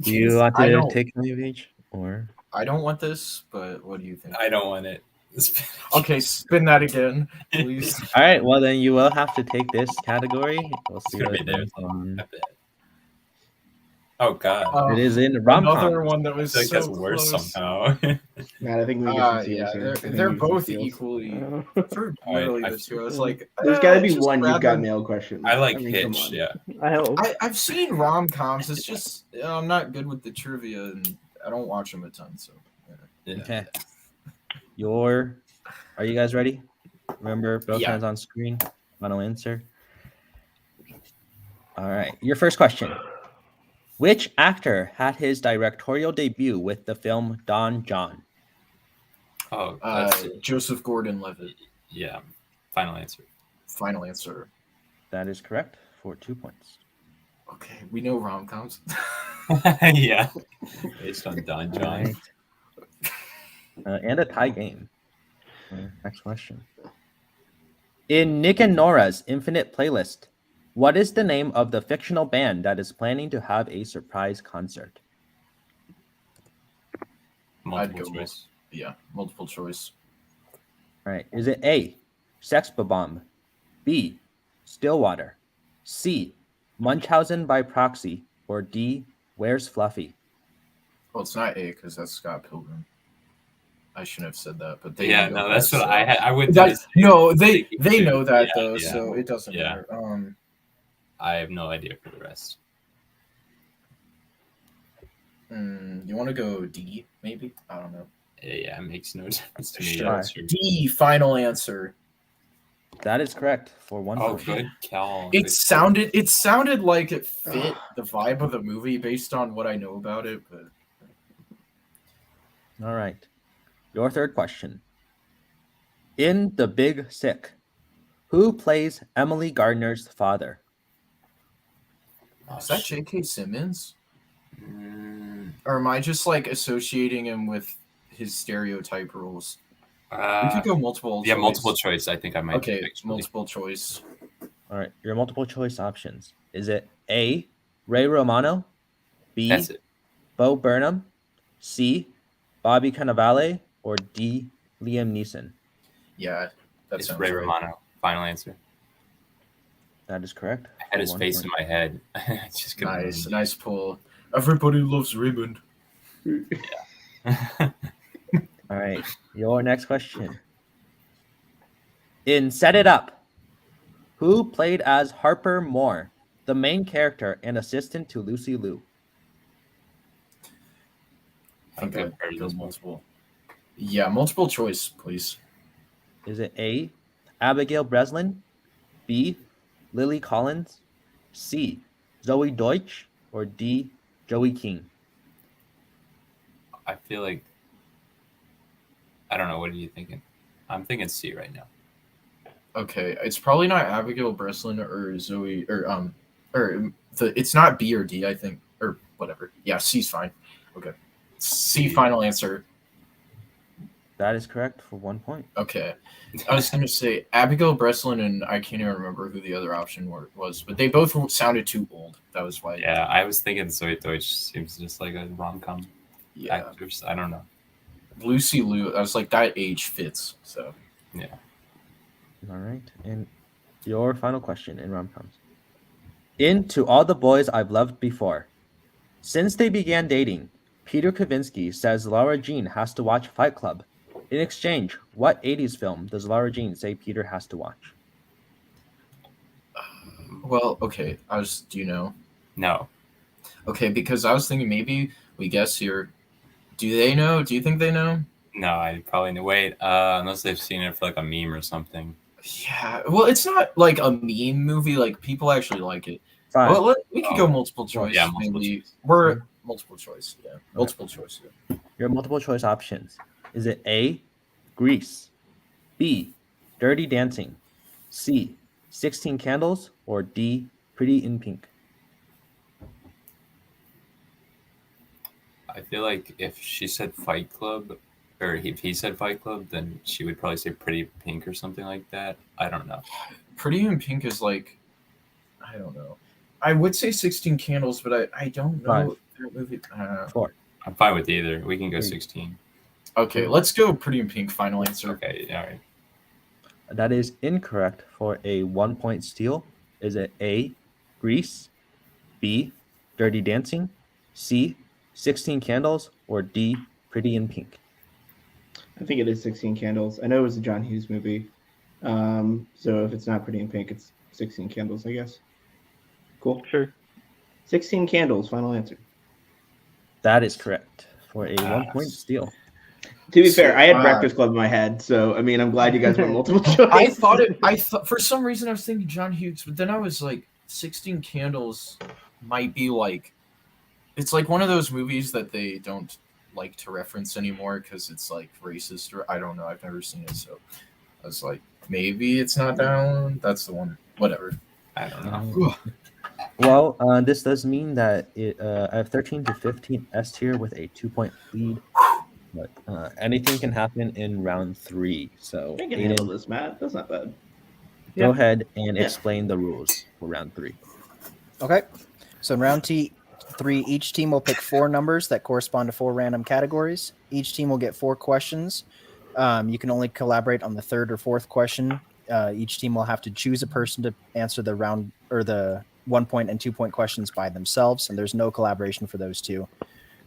[SPEAKER 1] you want
[SPEAKER 5] I
[SPEAKER 1] to
[SPEAKER 5] don't-
[SPEAKER 1] take my page or?
[SPEAKER 5] I don't want this, but what do you think?
[SPEAKER 6] I don't want it.
[SPEAKER 5] Okay, spin that again, please.
[SPEAKER 1] All right. Well, then you will have to take this category. We'll
[SPEAKER 6] It's
[SPEAKER 1] see
[SPEAKER 6] gonna
[SPEAKER 1] what
[SPEAKER 6] be there.
[SPEAKER 1] it is.
[SPEAKER 6] Oh God.
[SPEAKER 1] It is in rom
[SPEAKER 5] Another
[SPEAKER 1] com.
[SPEAKER 5] one that was
[SPEAKER 6] It's like
[SPEAKER 5] so
[SPEAKER 6] that's worse
[SPEAKER 5] close.
[SPEAKER 6] somehow.
[SPEAKER 3] Matt, I think we can get some
[SPEAKER 5] Yeah,
[SPEAKER 3] steals here.
[SPEAKER 5] they're both equally. For
[SPEAKER 6] All right,
[SPEAKER 5] literally
[SPEAKER 6] I-
[SPEAKER 5] the two, I was like,
[SPEAKER 3] There's got to be
[SPEAKER 5] just
[SPEAKER 3] one you've got
[SPEAKER 5] rather-
[SPEAKER 3] nailed question.
[SPEAKER 6] I like
[SPEAKER 3] mean, come
[SPEAKER 6] Hitch.
[SPEAKER 3] on.
[SPEAKER 6] Yeah.
[SPEAKER 4] I hope.
[SPEAKER 5] I've seen rom coms. It's just I'm not good with the trivia, and I don't watch them a ton. So
[SPEAKER 6] Yeah.
[SPEAKER 1] Okay. Are you guys ready? Remember, both
[SPEAKER 5] Yeah.
[SPEAKER 1] hands on screen. Final answer. All right. Your first question. Which actor had his directorial debut with the film Don John?
[SPEAKER 6] Oh, that's
[SPEAKER 5] Joseph Gordon-Levitt.
[SPEAKER 6] yeah. Final answer.
[SPEAKER 5] Final answer.
[SPEAKER 1] That is correct for 2 points.
[SPEAKER 5] Okay, we know rom-coms.
[SPEAKER 6] Yeah, based on Don
[SPEAKER 1] All
[SPEAKER 6] John.
[SPEAKER 1] right. And a tie game. Next question. In Nick and Nora's Infinite Playlist, what is the name of the fictional band that is planning to have a surprise concert?
[SPEAKER 6] Multiple choice.
[SPEAKER 5] Yeah, multiple choice.
[SPEAKER 1] All right. Is it A, Sex Bomb, B, Stillwater, C, Munchausen by proxy, or D, Where's Fluffy?
[SPEAKER 5] Well, it's not A because that's Scott Pilgrim. I shouldn't have said that, but they
[SPEAKER 6] Yeah,
[SPEAKER 5] know
[SPEAKER 6] no,
[SPEAKER 5] that,
[SPEAKER 6] that's what
[SPEAKER 5] so-
[SPEAKER 6] I would.
[SPEAKER 5] No, they know that
[SPEAKER 6] Yeah,
[SPEAKER 5] though,
[SPEAKER 6] yeah.
[SPEAKER 5] so it doesn't
[SPEAKER 6] Yeah.
[SPEAKER 5] matter.
[SPEAKER 6] I have no idea for the rest.
[SPEAKER 5] You want to go D? Maybe I don't know.
[SPEAKER 6] Yeah, it makes no difference to me.
[SPEAKER 5] Sure.
[SPEAKER 6] Yeah, sure.
[SPEAKER 5] D. Final answer.
[SPEAKER 1] That is correct for 1
[SPEAKER 6] Oh,
[SPEAKER 1] point.
[SPEAKER 6] good, Cal.
[SPEAKER 5] It sounded like it fit the vibe of the movie based on what I know about it, but
[SPEAKER 1] All right. Your third question. In The Big Sick, who plays Emily Gardner's father?
[SPEAKER 5] is that J.K. Simmons?
[SPEAKER 6] Mm,
[SPEAKER 5] Or am I just like associating him with his stereotype roles? We could go multiple.
[SPEAKER 6] yeah,
[SPEAKER 5] choice.
[SPEAKER 6] multiple choice. I think I might.
[SPEAKER 5] Okay,
[SPEAKER 6] actually.
[SPEAKER 5] multiple choice.
[SPEAKER 1] All right. Your multiple choice options. Is it A, Ray Romano, B,
[SPEAKER 6] That's it.
[SPEAKER 1] Bo Burnham, C, Bobby Cannavale, or D, Liam Neeson?
[SPEAKER 5] Yeah, that
[SPEAKER 6] It's
[SPEAKER 5] sounds
[SPEAKER 6] Ray
[SPEAKER 5] right.
[SPEAKER 6] Romano. Final answer.
[SPEAKER 1] That is correct.
[SPEAKER 6] I had his
[SPEAKER 1] for 1
[SPEAKER 6] face
[SPEAKER 1] point.
[SPEAKER 6] in my head. Just couldn't
[SPEAKER 5] Nice pull. Everybody loves Raymond.
[SPEAKER 6] remember.
[SPEAKER 1] All right. Your next question. In Set It Up, who played as Harper Moore, the main character and assistant to Lucy Liu?
[SPEAKER 6] I think
[SPEAKER 5] Okay,
[SPEAKER 6] I've heard
[SPEAKER 5] go
[SPEAKER 6] this one.
[SPEAKER 5] multiple. Yeah, multiple choice, please.
[SPEAKER 1] Is it A, Abigail Breslin, B, Lily Collins, C, Zoe Deutsch, or D, Joey King?
[SPEAKER 6] I feel like I don't know. What are you thinking? I'm thinking C right now.
[SPEAKER 5] Okay, it's probably not Abigail Breslin or Zoe it's not B or D, I think, or whatever. Yeah, C's fine. Okay, C. Final answer.
[SPEAKER 1] That is correct for 1 point.
[SPEAKER 5] Okay, I was gonna say Abigail Breslin and I can't even remember who the other option was, but they both sounded too old. That was why.
[SPEAKER 6] Yeah, I was thinking Zoe Deutsch seems just like a rom-com
[SPEAKER 5] Yeah.
[SPEAKER 6] actress. I don't know.
[SPEAKER 5] Lucy Liu. I was like that age fits. So
[SPEAKER 6] Yeah.
[SPEAKER 1] All right. And your final question in rom-coms. In To All the Boys I've Loved Before, since they began dating, Peter Kavinsky says Laura Jean has to watch Fight Club. In exchange, what 80s film does Laura Jean say Peter has to watch?
[SPEAKER 5] well, okay. Do you know?
[SPEAKER 6] No.
[SPEAKER 5] Okay, because I was thinking maybe we guess here. Do they know? Do you think they know?
[SPEAKER 6] No, I probably know. Wait, unless they've seen it for like a meme or something.
[SPEAKER 5] Yeah. Well, it's not like a meme movie. Like people actually like it.
[SPEAKER 1] Fine.
[SPEAKER 5] Well, we could go multiple choice.
[SPEAKER 6] Yeah, multiple
[SPEAKER 5] maybe.
[SPEAKER 6] choice.
[SPEAKER 5] We're multiple choice. Yeah, multiple choice. Yeah.
[SPEAKER 1] Your multiple choice options. Is it A, Grease, B, Dirty Dancing, C, 16 Candles, or D, Pretty in Pink?
[SPEAKER 6] I feel like if she said Fight Club, or if he said Fight Club, then she would probably say Pretty Pink or something like that. I don't know.
[SPEAKER 5] Pretty in Pink is like, I don't know. I would say 16 Candles, but I don't know that movie.
[SPEAKER 1] 4.
[SPEAKER 6] I'm fine with either. We can go
[SPEAKER 1] 3.
[SPEAKER 6] 16.
[SPEAKER 5] Okay, let's go Pretty in Pink. Final answer.
[SPEAKER 6] Okay, all right.
[SPEAKER 1] That is incorrect for a 1 point steal. Is it A, Grease, B, Dirty Dancing, C, 16 Candles, or D, Pretty in Pink?
[SPEAKER 3] I think it is 16 Candles. I know it was a John Hughes movie. So if it's not Pretty in Pink, it's 16 Candles, I guess. Cool.
[SPEAKER 4] Sure.
[SPEAKER 3] 16 Candles, final answer.
[SPEAKER 1] That is correct for a 1 point steal.
[SPEAKER 3] To be
[SPEAKER 5] So,
[SPEAKER 3] fair, I had Breakfast Club in my head, so I mean, I'm glad you guys went multiple choice.
[SPEAKER 5] I thought for some reason I was thinking John Hughes, but then I was like, 16 Candles might be like, it's like one of those movies that they don't like to reference anymore because it's like racist or I don't know. I've never seen it, so I was like, maybe it's not down. That's the one. Whatever.
[SPEAKER 6] I don't know.
[SPEAKER 1] Well, this does mean that I have 13 to 15 S tier with a 2-point lead. But anything can happen in round 3. So,
[SPEAKER 3] I can handle
[SPEAKER 1] Aiden,
[SPEAKER 3] this, Matt. That's not bad.
[SPEAKER 1] go
[SPEAKER 4] Yeah.
[SPEAKER 1] ahead and
[SPEAKER 3] Yeah.
[SPEAKER 1] explain the rules for round 3.
[SPEAKER 2] Okay. So in round 3, each team will pick 4 numbers that correspond to 4 random categories. Each team will get 4 questions. You can only collaborate on the 3rd or 4th question. Each team will have to choose a person to answer the round or the 1-point and 2-point questions by themselves, and there's no collaboration for those 2.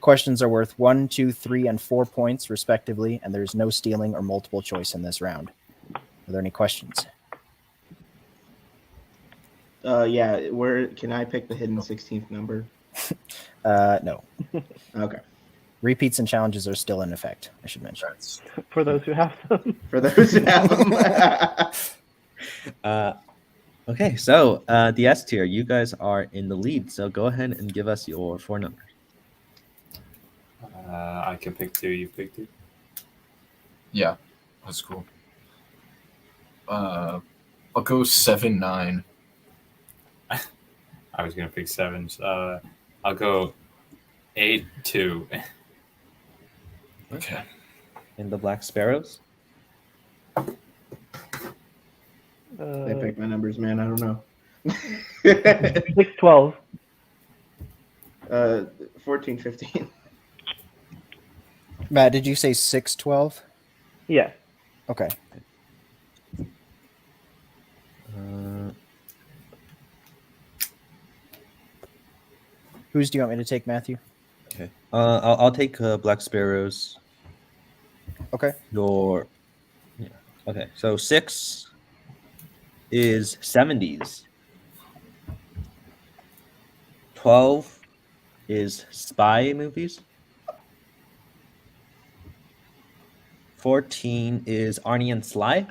[SPEAKER 2] Questions are worth 1, 2, 3, and 4 points, respectively, and there's no stealing or multiple choice in this round. Are there any questions?
[SPEAKER 3] Yeah. Where can I pick the hidden 16th number?
[SPEAKER 2] No.
[SPEAKER 3] Okay.
[SPEAKER 2] Repeats and challenges are still in effect, I should mention.
[SPEAKER 4] For those who have them.
[SPEAKER 3] For those who have them.
[SPEAKER 1] Okay, so the S tier, you guys are in the lead. So go ahead and give us your 4 numbers.
[SPEAKER 6] I can pick 2. You pick 2.
[SPEAKER 5] Yeah, that's cool. I'll go 7, 9.
[SPEAKER 6] I was gonna pick 7s. I'll go 8, 2.
[SPEAKER 5] Okay.
[SPEAKER 1] In the Black Sparrows.
[SPEAKER 3] I picked my numbers, man. I don't know.
[SPEAKER 4] 6, 12.
[SPEAKER 3] 14, 15.
[SPEAKER 2] Matt, did you say 6, 12?
[SPEAKER 4] Yeah.
[SPEAKER 2] Okay. Whose do you want me to take, Matthew?
[SPEAKER 1] Okay. I'll take Black Sparrows.
[SPEAKER 2] Okay.
[SPEAKER 1] Yeah. Okay. So 6 is 70s. 12 is spy movies. 14 is Arnie and Sly.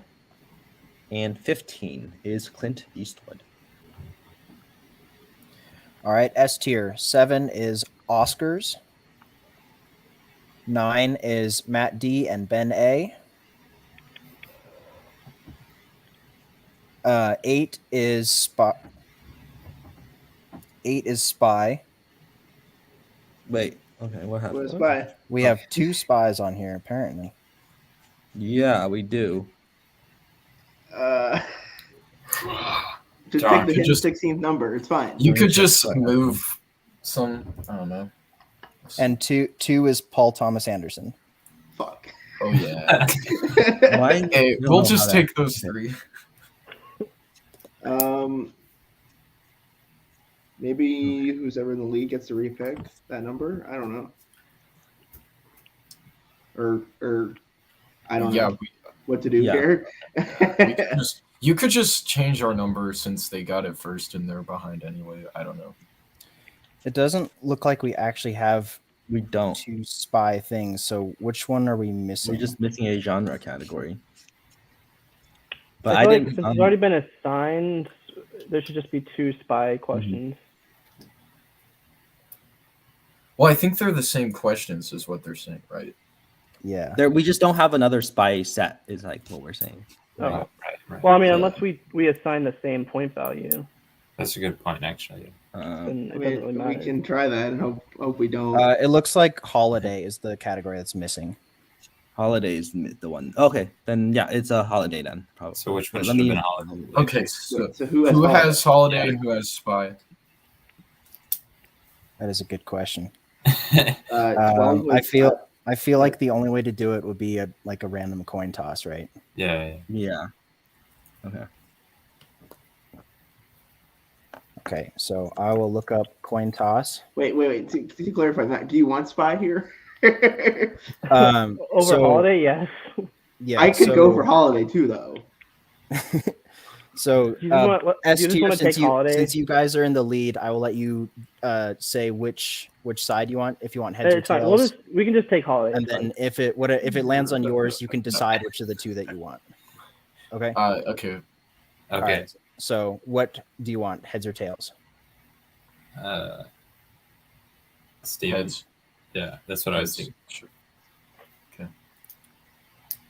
[SPEAKER 1] And 15 is Clint Eastwood.
[SPEAKER 2] All right, S tier. 7 is Oscars. 9 is Matt D and Ben A. 8 is Spy. 8 is Spy.
[SPEAKER 1] Wait. Okay. What happened?
[SPEAKER 3] Where's by?
[SPEAKER 2] We have 2 spies on here, apparently.
[SPEAKER 1] Yeah, we do.
[SPEAKER 3] Just
[SPEAKER 5] John,
[SPEAKER 3] pick the
[SPEAKER 5] you
[SPEAKER 3] hidden
[SPEAKER 5] just-
[SPEAKER 3] 16th number. It's fine.
[SPEAKER 5] You could just move some. I don't know.
[SPEAKER 2] And 2 is Paul Thomas Anderson.
[SPEAKER 3] Fuck.
[SPEAKER 5] Oh yeah.
[SPEAKER 1] Why?
[SPEAKER 5] Hey,
[SPEAKER 1] No,
[SPEAKER 5] we'll
[SPEAKER 1] no,
[SPEAKER 5] just
[SPEAKER 1] no,
[SPEAKER 5] take those
[SPEAKER 1] okay.
[SPEAKER 5] 3.
[SPEAKER 3] Maybe who's ever in the league gets to repick that number. I don't know. Or I don't
[SPEAKER 5] Yeah,
[SPEAKER 3] know what to do
[SPEAKER 1] Yeah.
[SPEAKER 3] here.
[SPEAKER 5] you could just change our number since they got it first and they're behind anyway. I don't know.
[SPEAKER 2] It doesn't look like we actually have
[SPEAKER 1] We don't.
[SPEAKER 2] 2 spy things. So which one are we missing?
[SPEAKER 1] We're just missing a genre category. But
[SPEAKER 4] I
[SPEAKER 1] I
[SPEAKER 4] feel like
[SPEAKER 1] didn't.
[SPEAKER 4] since it's already been assigned, there should just be 2 spy questions.
[SPEAKER 5] Well, I think they're the same questions, is what they're saying, right?
[SPEAKER 2] Yeah.
[SPEAKER 1] we just don't have another spy set. Is like what we're saying.
[SPEAKER 4] Oh.
[SPEAKER 6] Right.
[SPEAKER 4] Well, I mean,
[SPEAKER 1] Yeah.
[SPEAKER 4] unless we assign the same point value,
[SPEAKER 6] That's a good point, actually.
[SPEAKER 4] then
[SPEAKER 3] I
[SPEAKER 4] it doesn't
[SPEAKER 3] mean,
[SPEAKER 4] really
[SPEAKER 3] we
[SPEAKER 4] matter.
[SPEAKER 3] can try that and hope we don't.
[SPEAKER 2] It looks like holiday is the category that's missing.
[SPEAKER 1] Holiday is the one. Okay, then yeah, it's a holiday then. Probably.
[SPEAKER 6] So which one
[SPEAKER 1] But
[SPEAKER 6] should have been holiday?
[SPEAKER 5] Okay, so
[SPEAKER 3] so
[SPEAKER 5] who has holiday and who has spy?
[SPEAKER 2] That is a good question.
[SPEAKER 3] 12
[SPEAKER 2] I
[SPEAKER 3] was,
[SPEAKER 2] feel like the only way to do it would be a random coin toss, right?
[SPEAKER 6] Yeah.
[SPEAKER 1] Yeah. Okay.
[SPEAKER 2] Okay, so I will look up coin toss.
[SPEAKER 3] wait. To clarify that, do you want spy here?
[SPEAKER 4] Over
[SPEAKER 2] so-
[SPEAKER 4] holiday, yes.
[SPEAKER 2] Yeah,
[SPEAKER 3] I could
[SPEAKER 2] so-
[SPEAKER 3] go for holiday too, though.
[SPEAKER 2] So
[SPEAKER 4] Do you just want?
[SPEAKER 2] S
[SPEAKER 4] Do you just
[SPEAKER 2] tier,
[SPEAKER 4] want to take holiday?
[SPEAKER 2] since you guys are in the lead, I will let you say which side you want. If you want heads or
[SPEAKER 4] It's fine.
[SPEAKER 2] tails,
[SPEAKER 4] We can just take holiday.
[SPEAKER 2] and
[SPEAKER 4] It's fine.
[SPEAKER 2] then if it lands on yours, you can decide which of the two that you want. Okay.
[SPEAKER 5] Okay.
[SPEAKER 2] All
[SPEAKER 6] Okay.
[SPEAKER 2] right. So what do you want, heads or tails?
[SPEAKER 6] Steven.
[SPEAKER 5] Heads.
[SPEAKER 6] Yeah, that's what I was thinking.
[SPEAKER 5] Sure.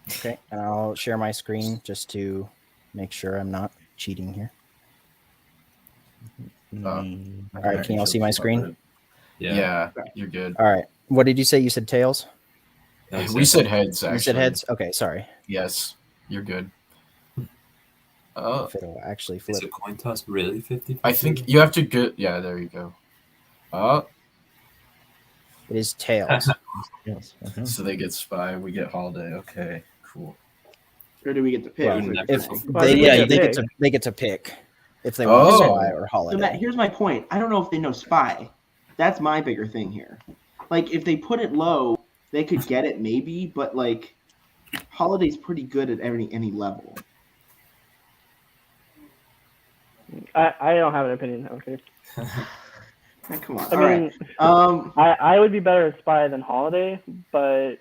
[SPEAKER 2] Okay, and I'll share my screen just to make sure I'm not cheating here. All right, can you all see my screen?
[SPEAKER 5] Yeah, you're good.
[SPEAKER 2] All right. What did you say? You said tails?
[SPEAKER 6] No,
[SPEAKER 5] We said heads, actually.
[SPEAKER 2] You said heads? Okay, sorry.
[SPEAKER 5] Yes, you're good.
[SPEAKER 2] If it'll actually flip.
[SPEAKER 6] Is a coin toss really 50?
[SPEAKER 5] I think you have to get. Yeah, there you go.
[SPEAKER 2] It is tails.
[SPEAKER 1] Yes.
[SPEAKER 5] So they get spy, we get holiday. Okay, cool.
[SPEAKER 3] Or do we get to pick?
[SPEAKER 2] Well,
[SPEAKER 6] never
[SPEAKER 2] if
[SPEAKER 6] go.
[SPEAKER 4] Well, they
[SPEAKER 2] they get to pick if they want
[SPEAKER 5] Oh.
[SPEAKER 2] spy or
[SPEAKER 3] So
[SPEAKER 2] holiday.
[SPEAKER 3] Matt, here's my point. I don't know if they know spy. That's my bigger thing here. Like, if they put it low, they could get it maybe, but like, holiday's pretty good at any level.
[SPEAKER 4] I don't have an opinion. Okay.
[SPEAKER 3] Man, come on.
[SPEAKER 4] I
[SPEAKER 3] All
[SPEAKER 4] mean,
[SPEAKER 3] right.
[SPEAKER 4] I would be better at spy than holiday, but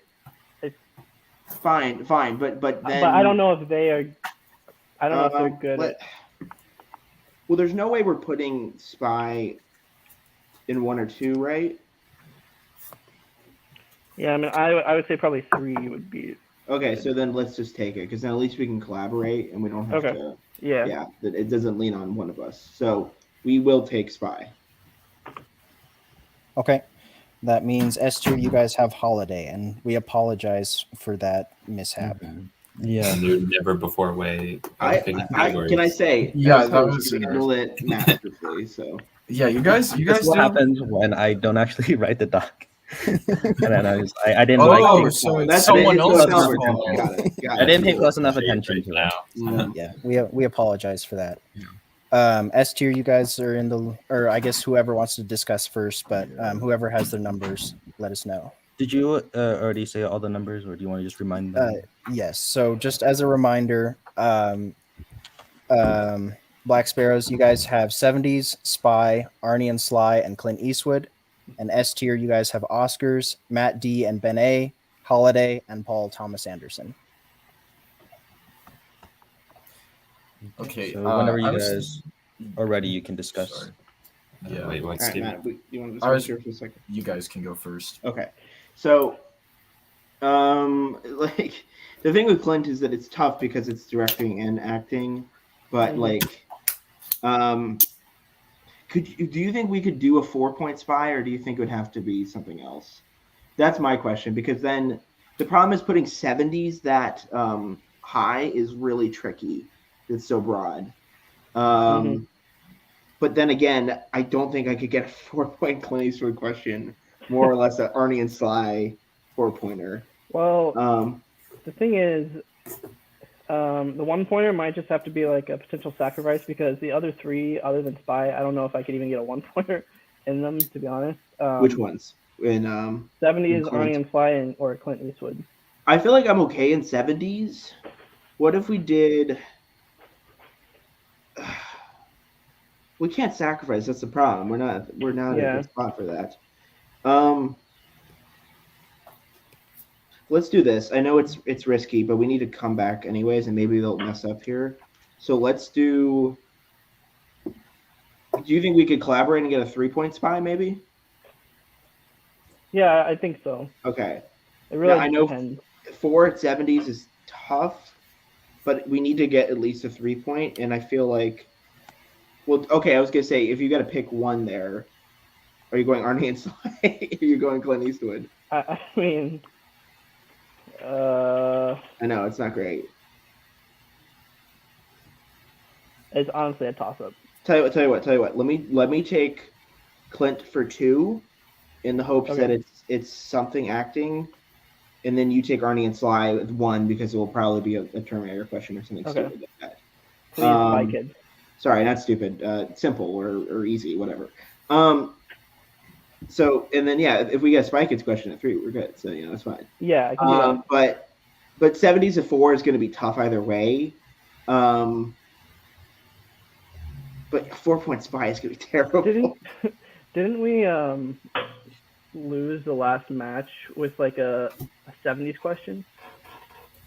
[SPEAKER 3] Fine. But then.
[SPEAKER 4] I don't know if they are. I don't know if they're good.
[SPEAKER 3] Well, there's no way we're putting spy in 1 or 2, right?
[SPEAKER 4] Yeah, I mean, I would say probably 3 would be.
[SPEAKER 3] Okay, so then let's just take it, because then at least we can collaborate and we don't have
[SPEAKER 4] Okay.
[SPEAKER 3] to.
[SPEAKER 4] Yeah.
[SPEAKER 3] Yeah, that it doesn't lean on one of us. So we will take spy.
[SPEAKER 2] Okay. That means S tier, you guys have holiday, and we apologize for that mishap.
[SPEAKER 1] Yeah.
[SPEAKER 6] And there's never before way.
[SPEAKER 3] Can I say?
[SPEAKER 5] Yeah,
[SPEAKER 3] as
[SPEAKER 5] that
[SPEAKER 3] host,
[SPEAKER 5] was
[SPEAKER 3] you handled it masterfully. So
[SPEAKER 5] Yeah, you guys
[SPEAKER 1] That's what
[SPEAKER 5] did.
[SPEAKER 1] happens when I don't actually write the doc. And then I didn't
[SPEAKER 5] Oh,
[SPEAKER 1] like.
[SPEAKER 5] so it's
[SPEAKER 3] that's
[SPEAKER 5] someone
[SPEAKER 3] it's
[SPEAKER 5] else's
[SPEAKER 3] Albert.
[SPEAKER 5] fault.
[SPEAKER 3] Got it.
[SPEAKER 1] I didn't pay close enough attention to
[SPEAKER 6] now.
[SPEAKER 1] it.
[SPEAKER 3] Mm.
[SPEAKER 2] Yeah, we apologize for that. S tier, you guys are in the, or I guess whoever wants to discuss first, but whoever has their numbers, let us know.
[SPEAKER 1] Did you already say all the numbers, or do you want to just remind them?
[SPEAKER 2] Yes. So just as a reminder, Black Sparrows, you guys have 70s, Spy, Arnie and Sly, and Clint Eastwood. And S tier, you guys have Oscars, Matt D and Ben A, Holiday, and Paul Thomas Anderson.
[SPEAKER 5] Okay.
[SPEAKER 1] So whenever you
[SPEAKER 5] I was-
[SPEAKER 1] guys are ready, you can discuss.
[SPEAKER 5] Sorry. Yeah.
[SPEAKER 6] Wait, what's
[SPEAKER 3] All right,
[SPEAKER 6] Steven?
[SPEAKER 3] Matt, you want to
[SPEAKER 5] I was-
[SPEAKER 3] discuss here for a second?
[SPEAKER 5] You guys can go first.
[SPEAKER 3] Okay. So, like the thing with Clint is that it's tough because it's directing and acting, but like, do you think we could do a 4-point spy, or do you think it would have to be something else? That's my question, because then the problem is putting 70s that high is really tricky. It's so broad. But then again, I don't think I could get a 4-point Clint Eastwood question, more or less an Arnie and Sly 4-pointer.
[SPEAKER 4] Well, the thing is, the 1-pointer might just have to be like a potential sacrifice, because the other 3, other than Spy, I don't know if I could even get a 1-pointer in them, to be honest.
[SPEAKER 3] Which ones? In
[SPEAKER 4] 70s,
[SPEAKER 3] in Clint?
[SPEAKER 4] Arnie and Sly, or Clint Eastwood.
[SPEAKER 3] I feel like I'm okay in 70s. What if we did? We can't sacrifice. That's the problem. We're not in a good spot for that. Let's do this. I know it's risky, but we need to come back anyways, and maybe they'll mess up here. So let's do. Do you think we could collaborate and get a 3-point spy, maybe?
[SPEAKER 4] Yeah, I think so.
[SPEAKER 3] Okay.
[SPEAKER 4] It really
[SPEAKER 3] I know
[SPEAKER 4] depends.
[SPEAKER 3] 4 at 70s is tough, but we need to get at least a 3-point, and I feel like. Well, okay, I was gonna say, if you got to pick one there, are you going Arnie and Sly? Are you going Clint Eastwood?
[SPEAKER 4] I mean,
[SPEAKER 3] I know it's not great.
[SPEAKER 4] it's honestly a toss-up.
[SPEAKER 3] Tell you what. Let me take Clint for 2, in the hopes that it's something acting, and then you take Arnie and Sly with 1, because it will probably be a Terminator question or something stupid like that.
[SPEAKER 4] Please, Spy Kids.
[SPEAKER 3] Sorry, not stupid. Simple or easy, whatever. So, and then if we get a Spy Kids question at 3, we're good. So that's fine.
[SPEAKER 4] Yeah, I can do that.
[SPEAKER 3] But 70s to 4 is going to be tough either way. But 4-point spy is gonna be terrible.
[SPEAKER 4] Didn't we lose the last match with like a 70s question?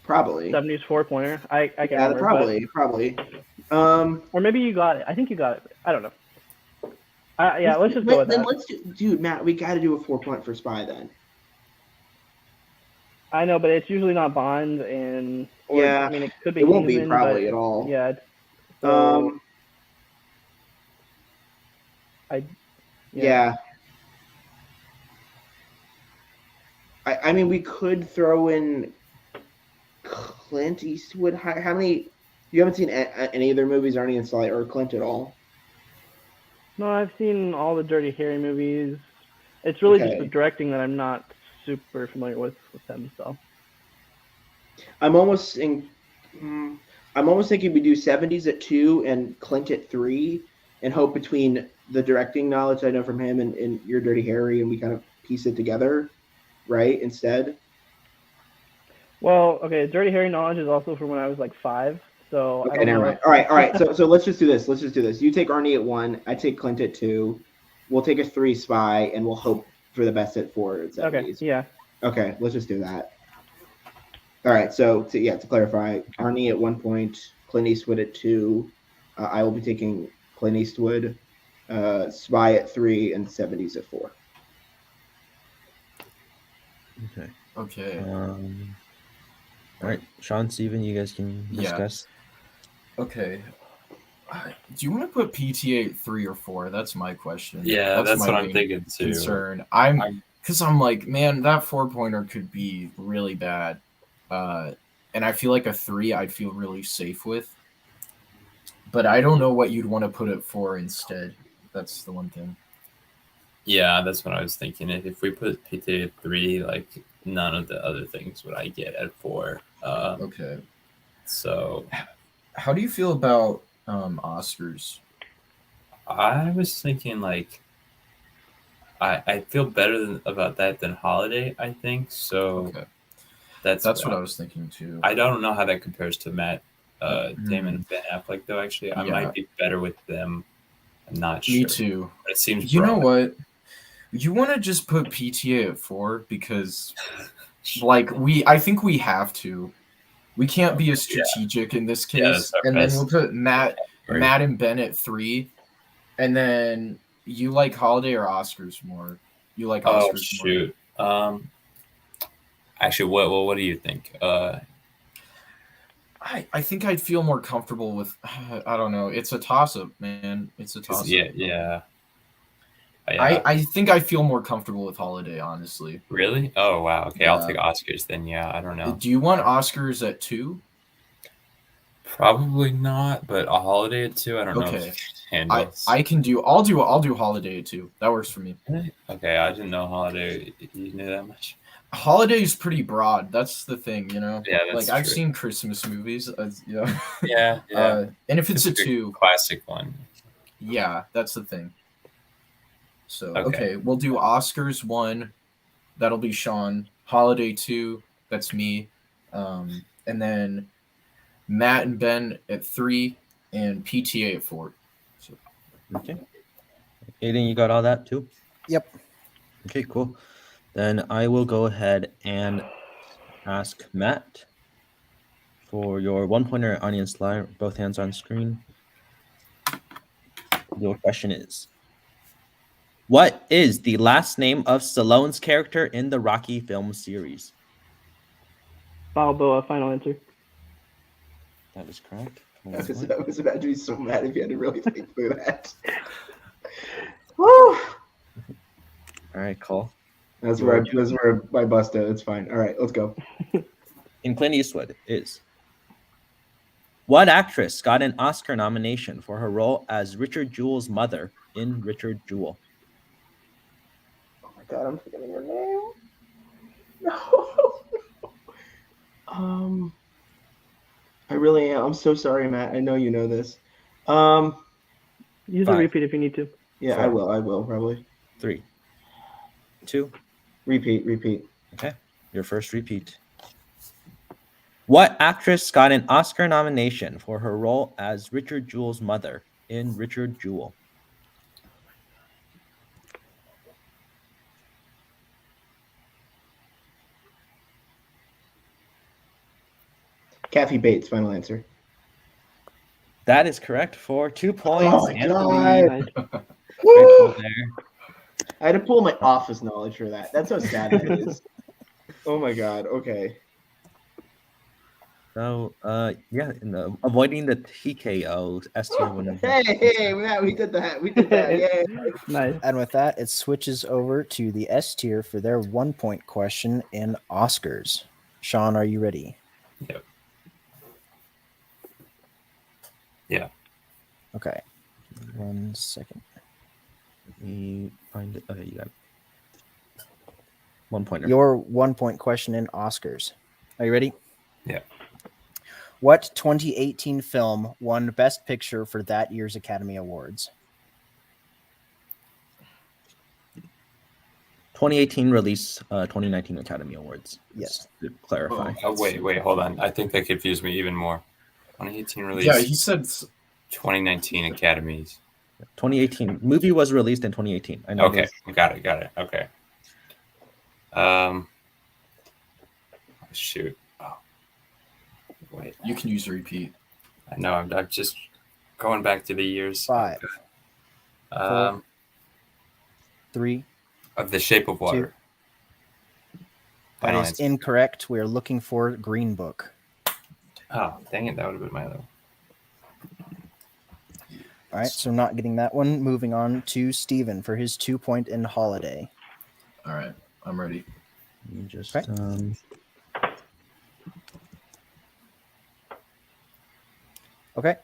[SPEAKER 3] Probably.
[SPEAKER 4] 70s 4-pointer. I can't
[SPEAKER 3] Yeah,
[SPEAKER 4] remember.
[SPEAKER 3] probably.
[SPEAKER 4] Or maybe you got it. I think you got it. I don't know. Yeah, let's just go with
[SPEAKER 3] then
[SPEAKER 4] that.
[SPEAKER 3] let's dude, Matt, we got to do a 4-point for spy then.
[SPEAKER 4] I know, but it's usually not Bond, and
[SPEAKER 3] Yeah,
[SPEAKER 4] I mean, it could be.
[SPEAKER 3] It won't be
[SPEAKER 4] Kingsman,
[SPEAKER 3] probably
[SPEAKER 4] but,
[SPEAKER 3] at all.
[SPEAKER 4] Yeah. So,
[SPEAKER 3] yeah. I mean, we could throw in Clint Eastwood. How many? You haven't seen any of their movies, Arnie and Sly, or Clint at all?
[SPEAKER 4] No, I've seen all the Dirty Harry movies. It's really just
[SPEAKER 3] Okay.
[SPEAKER 4] the directing that I'm not super familiar with them. So
[SPEAKER 3] I'm almost thinking we do 70s at 2 and Clint at 3, and hope between the directing knowledge I know from him and your Dirty Harry, and we kind of piece it together, right? Instead.
[SPEAKER 4] Well, okay, Dirty Harry knowledge is also from when I was like 5. So
[SPEAKER 3] Okay, never mind. All right. So let's just do this. You take Arnie at 1. I take Clint at 2. We'll take a 3 spy, and we'll hope for the best at 4 and 70s.
[SPEAKER 4] Okay. Yeah.
[SPEAKER 3] Okay, let's just do that. All right. So to clarify, Arnie at 1 point, Clint Eastwood at 2. I will be taking Clint Eastwood, spy at 3, and 70s at 4.
[SPEAKER 1] Okay.
[SPEAKER 5] Okay.
[SPEAKER 1] All right, Sean, Steven, you guys can discuss.
[SPEAKER 5] Okay. Do you want to put PTA at 3 or 4? That's my question.
[SPEAKER 6] Yeah, that's
[SPEAKER 5] my
[SPEAKER 6] what I'm
[SPEAKER 5] main
[SPEAKER 6] thinking too.
[SPEAKER 5] concern. Because I'm like, man, that 4-pointer could be really bad. And I feel like a 3 I'd feel really safe with. But I don't know what you'd want to put it for instead. That's the one thing.
[SPEAKER 6] Yeah, that's what I was thinking. If we put PTA at 3, like none of the other things would I get at 4.
[SPEAKER 5] Okay.
[SPEAKER 6] So,
[SPEAKER 5] how do you feel about Oscars?
[SPEAKER 6] I was thinking like I feel better about that than Holiday. I think so.
[SPEAKER 5] Okay.
[SPEAKER 6] That's
[SPEAKER 5] what I was thinking too.
[SPEAKER 6] I don't know how that compares to Matt Damon and Ben Affleck though. Actually, I might be better with them. I'm not sure.
[SPEAKER 5] Me too.
[SPEAKER 6] It seems.
[SPEAKER 5] You know what? You want to just put PTA at 4 because, like, I think we have to. We can't be as strategic in this case, and then we'll put Matt and Ben at 3, and then you like Holiday or Oscars more? You like Oscars more?
[SPEAKER 6] Oh shoot! Actually, what do you think?
[SPEAKER 5] I think I'd feel more comfortable with. I don't know. It's a toss-up, man. It's a toss-up.
[SPEAKER 6] Yeah.
[SPEAKER 5] I think I feel more comfortable with Holiday, honestly.
[SPEAKER 6] Really? Oh wow. Okay, I'll take Oscars then. Yeah, I don't know.
[SPEAKER 5] Do you want Oscars at 2?
[SPEAKER 6] Probably not, but a Holiday at 2. I don't know. If
[SPEAKER 5] I can do. I'll do Holiday at 2. That works for me.
[SPEAKER 6] Okay, I didn't know Holiday. You knew that much.
[SPEAKER 5] Holiday is pretty broad. That's the thing, you know.
[SPEAKER 6] Yeah, that's
[SPEAKER 5] like I've seen Christmas movies. You know.
[SPEAKER 6] Yeah.
[SPEAKER 5] And if it's a 2,
[SPEAKER 6] classic one.
[SPEAKER 5] Yeah, that's the thing. So okay, we'll do Oscars 1. That'll be Sean. Holiday 2. That's me. And then Matt and Ben at 3, and PTA at 4. So.
[SPEAKER 1] Okay. Aiden, you got all that too?
[SPEAKER 2] Yep.
[SPEAKER 1] Okay, cool. Then I will go ahead and ask Matt for your 1-pointer Arnie and Sly, both hands on screen. Your question is, what is the last name of Stallone's character in the Rocky film series?
[SPEAKER 4] Balboa, final answer.
[SPEAKER 1] That is correct.
[SPEAKER 3] I was about to be so mad if you had to really think through that. Woo!
[SPEAKER 1] All right, Cole.
[SPEAKER 3] That's where I busted. It's fine. All right, let's go.
[SPEAKER 1] In Clint Eastwood is, what actress got an Oscar nomination for her role as Richard Jewell's mother in Richard Jewell?
[SPEAKER 3] Oh my God, I'm forgetting her name. No. I really am. I'm so sorry, Matt. I know you know this.
[SPEAKER 4] Use a repeat if you need to.
[SPEAKER 3] Yeah, 4. I will probably.
[SPEAKER 1] 3, 2.
[SPEAKER 3] Repeat.
[SPEAKER 1] Okay, your first repeat. What actress got an Oscar nomination for her role as Richard Jewell's mother in Richard Jewell?
[SPEAKER 3] Kathy Bates, final answer.
[SPEAKER 1] That is correct for 2 points.
[SPEAKER 3] Oh my
[SPEAKER 1] Anthony,
[SPEAKER 3] God.
[SPEAKER 1] great
[SPEAKER 3] Woo!
[SPEAKER 1] pull there.
[SPEAKER 3] I had to pull my office knowledge for that. That's how sad that is. Oh my God. Okay.
[SPEAKER 1] So, yeah, avoiding the TKO, S tier winner.
[SPEAKER 3] Hey, Matt, we did that. We did that. Yay.
[SPEAKER 4] Nice.
[SPEAKER 2] And with that, it switches over to the S tier for their 1 point question in Oscars. Sean, are you ready?
[SPEAKER 6] Yep. Yeah.
[SPEAKER 2] Okay. 1 second.
[SPEAKER 1] Let me find it. Okay, you got it. 1 pointer.
[SPEAKER 2] Your 1 point question in Oscars. Are you ready?
[SPEAKER 6] Yeah.
[SPEAKER 2] What 2018 film won Best Picture for that year's Academy Awards?
[SPEAKER 1] 2018 release, 2019 Academy Awards.
[SPEAKER 2] Yes.
[SPEAKER 1] Just to clarify.
[SPEAKER 6] Oh, wait, hold on. I think that confused me even more. 2018 release.
[SPEAKER 5] Yeah, he said
[SPEAKER 6] 2019 Academies.
[SPEAKER 1] 2018 movie was released in 2018. I know.
[SPEAKER 6] Okay, got it. Okay. Shoot. Oh. Wait,
[SPEAKER 5] you can use repeat.
[SPEAKER 6] I know. I'm just going back to the years.
[SPEAKER 2] 5,
[SPEAKER 6] Okay.
[SPEAKER 2] 4, 3.
[SPEAKER 6] Of The Shape of Water.
[SPEAKER 2] 2. That
[SPEAKER 6] Final
[SPEAKER 2] is
[SPEAKER 6] answer.
[SPEAKER 2] incorrect. We are looking for Green Book.
[SPEAKER 6] Oh, dang it! That would have been my other.
[SPEAKER 2] All right, so not getting that one. Moving on to Steven for his 2 point in Holiday.
[SPEAKER 5] All right, I'm ready.
[SPEAKER 1] You just
[SPEAKER 2] Okay. Okay.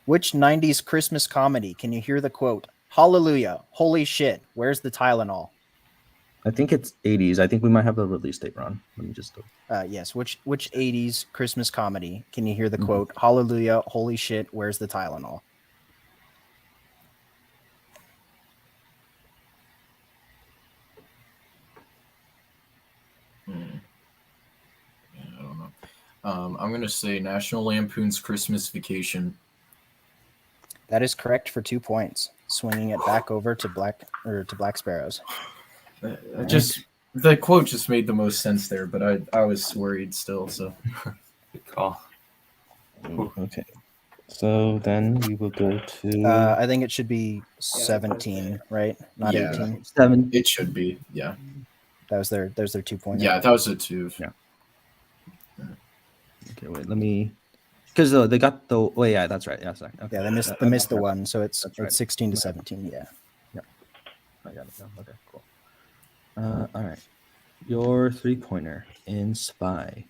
[SPEAKER 2] Which 90s Christmas comedy can you hear the quote, "Hallelujah, holy shit, where's the Tylenol"?
[SPEAKER 1] I think it's 80s. I think we might have the release date wrong. Let me just.
[SPEAKER 2] Yes, which 80s Christmas comedy can you hear the
[SPEAKER 1] Mhm.
[SPEAKER 2] quote, "Hallelujah, holy shit, where's the Tylenol"?
[SPEAKER 5] Yeah, I don't know. I'm gonna say National Lampoon's Christmas Vacation.
[SPEAKER 2] That is correct for 2 points. Swinging it back over to Black Sparrows.
[SPEAKER 5] The quote just made the most sense there, but I was worried still. So
[SPEAKER 6] Good call.
[SPEAKER 1] Okay. So then we will go to
[SPEAKER 2] I think it should be 17, right? Not
[SPEAKER 5] Yeah.
[SPEAKER 2] 18.
[SPEAKER 1] 7.
[SPEAKER 5] it should be. Yeah,
[SPEAKER 2] That was their 2 point.
[SPEAKER 5] yeah, that was a 2.
[SPEAKER 1] Yeah. Okay, wait. Let me. Because they got the. Oh yeah, that's right. Yeah, sorry. Okay.
[SPEAKER 2] Yeah, they missed the one, so it's
[SPEAKER 1] That's right.
[SPEAKER 2] it's 16 to 17. Yeah.
[SPEAKER 1] I got it now. Okay, cool. All right. Your 3-pointer in Spy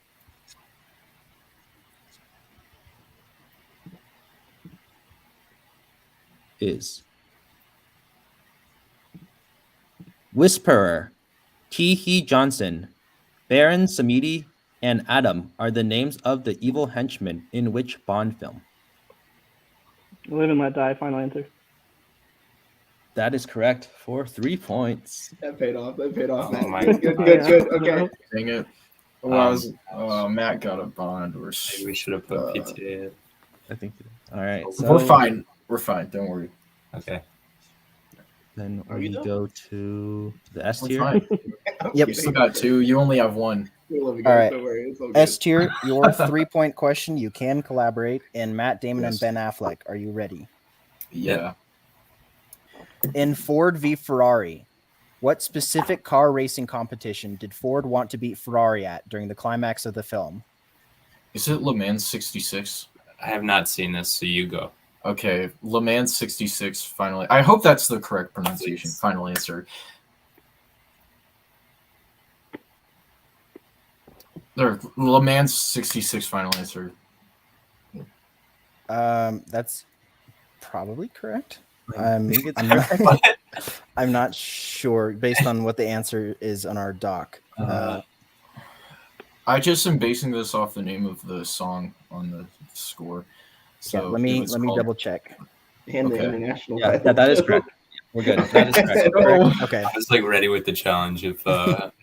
[SPEAKER 1] is Whisperer, T.H. Johnson, Baron Samedi, and Adam are the names of the evil henchmen in which Bond film?
[SPEAKER 4] Live and let die. Final answer.
[SPEAKER 1] That is correct for 3 points.
[SPEAKER 3] That paid off. That paid off,
[SPEAKER 6] Oh
[SPEAKER 3] Matt.
[SPEAKER 6] my
[SPEAKER 3] Good.
[SPEAKER 6] God.
[SPEAKER 3] Okay.
[SPEAKER 5] Dang it. Matt got a Bond.
[SPEAKER 6] Maybe we should have put PTA.
[SPEAKER 1] I think. All right.
[SPEAKER 5] We're
[SPEAKER 1] So
[SPEAKER 5] fine. We're fine. Don't worry.
[SPEAKER 6] Okay.
[SPEAKER 1] then
[SPEAKER 3] Are
[SPEAKER 1] we
[SPEAKER 3] we though?
[SPEAKER 1] go to the S
[SPEAKER 5] We're
[SPEAKER 1] tier.
[SPEAKER 5] fine.
[SPEAKER 2] Yep.
[SPEAKER 5] You still got 2. You only have 1.
[SPEAKER 2] All right.
[SPEAKER 3] Don't worry. It's all good.
[SPEAKER 2] S tier, your 3 point question. You can collaborate in Matt Damon
[SPEAKER 5] Yes.
[SPEAKER 2] and Ben Affleck. Are you ready?
[SPEAKER 5] Yeah.
[SPEAKER 2] In Ford v Ferrari, what specific car racing competition did Ford want to beat Ferrari at during the climax of the film?
[SPEAKER 5] Is it Le Mans 66?
[SPEAKER 6] I have not seen this, so you go.
[SPEAKER 5] Okay, Le Mans 66. Finally, I hope that's the correct pronunciation.
[SPEAKER 6] Please.
[SPEAKER 5] Final answer. There, Le Mans 66. Final answer.
[SPEAKER 2] That's probably correct. I'm not sure based on what the answer is on our doc.
[SPEAKER 5] I just am basing this off the name of the song on the score. So
[SPEAKER 2] yeah, let me
[SPEAKER 5] called-
[SPEAKER 2] double check.
[SPEAKER 3] And the
[SPEAKER 5] Okay.
[SPEAKER 3] international.
[SPEAKER 1] Yeah,
[SPEAKER 3] title,
[SPEAKER 1] that is
[SPEAKER 3] too.
[SPEAKER 1] correct. We're good. That is correct.
[SPEAKER 5] Oh.
[SPEAKER 2] Okay.
[SPEAKER 6] I was like ready with the challenge if not.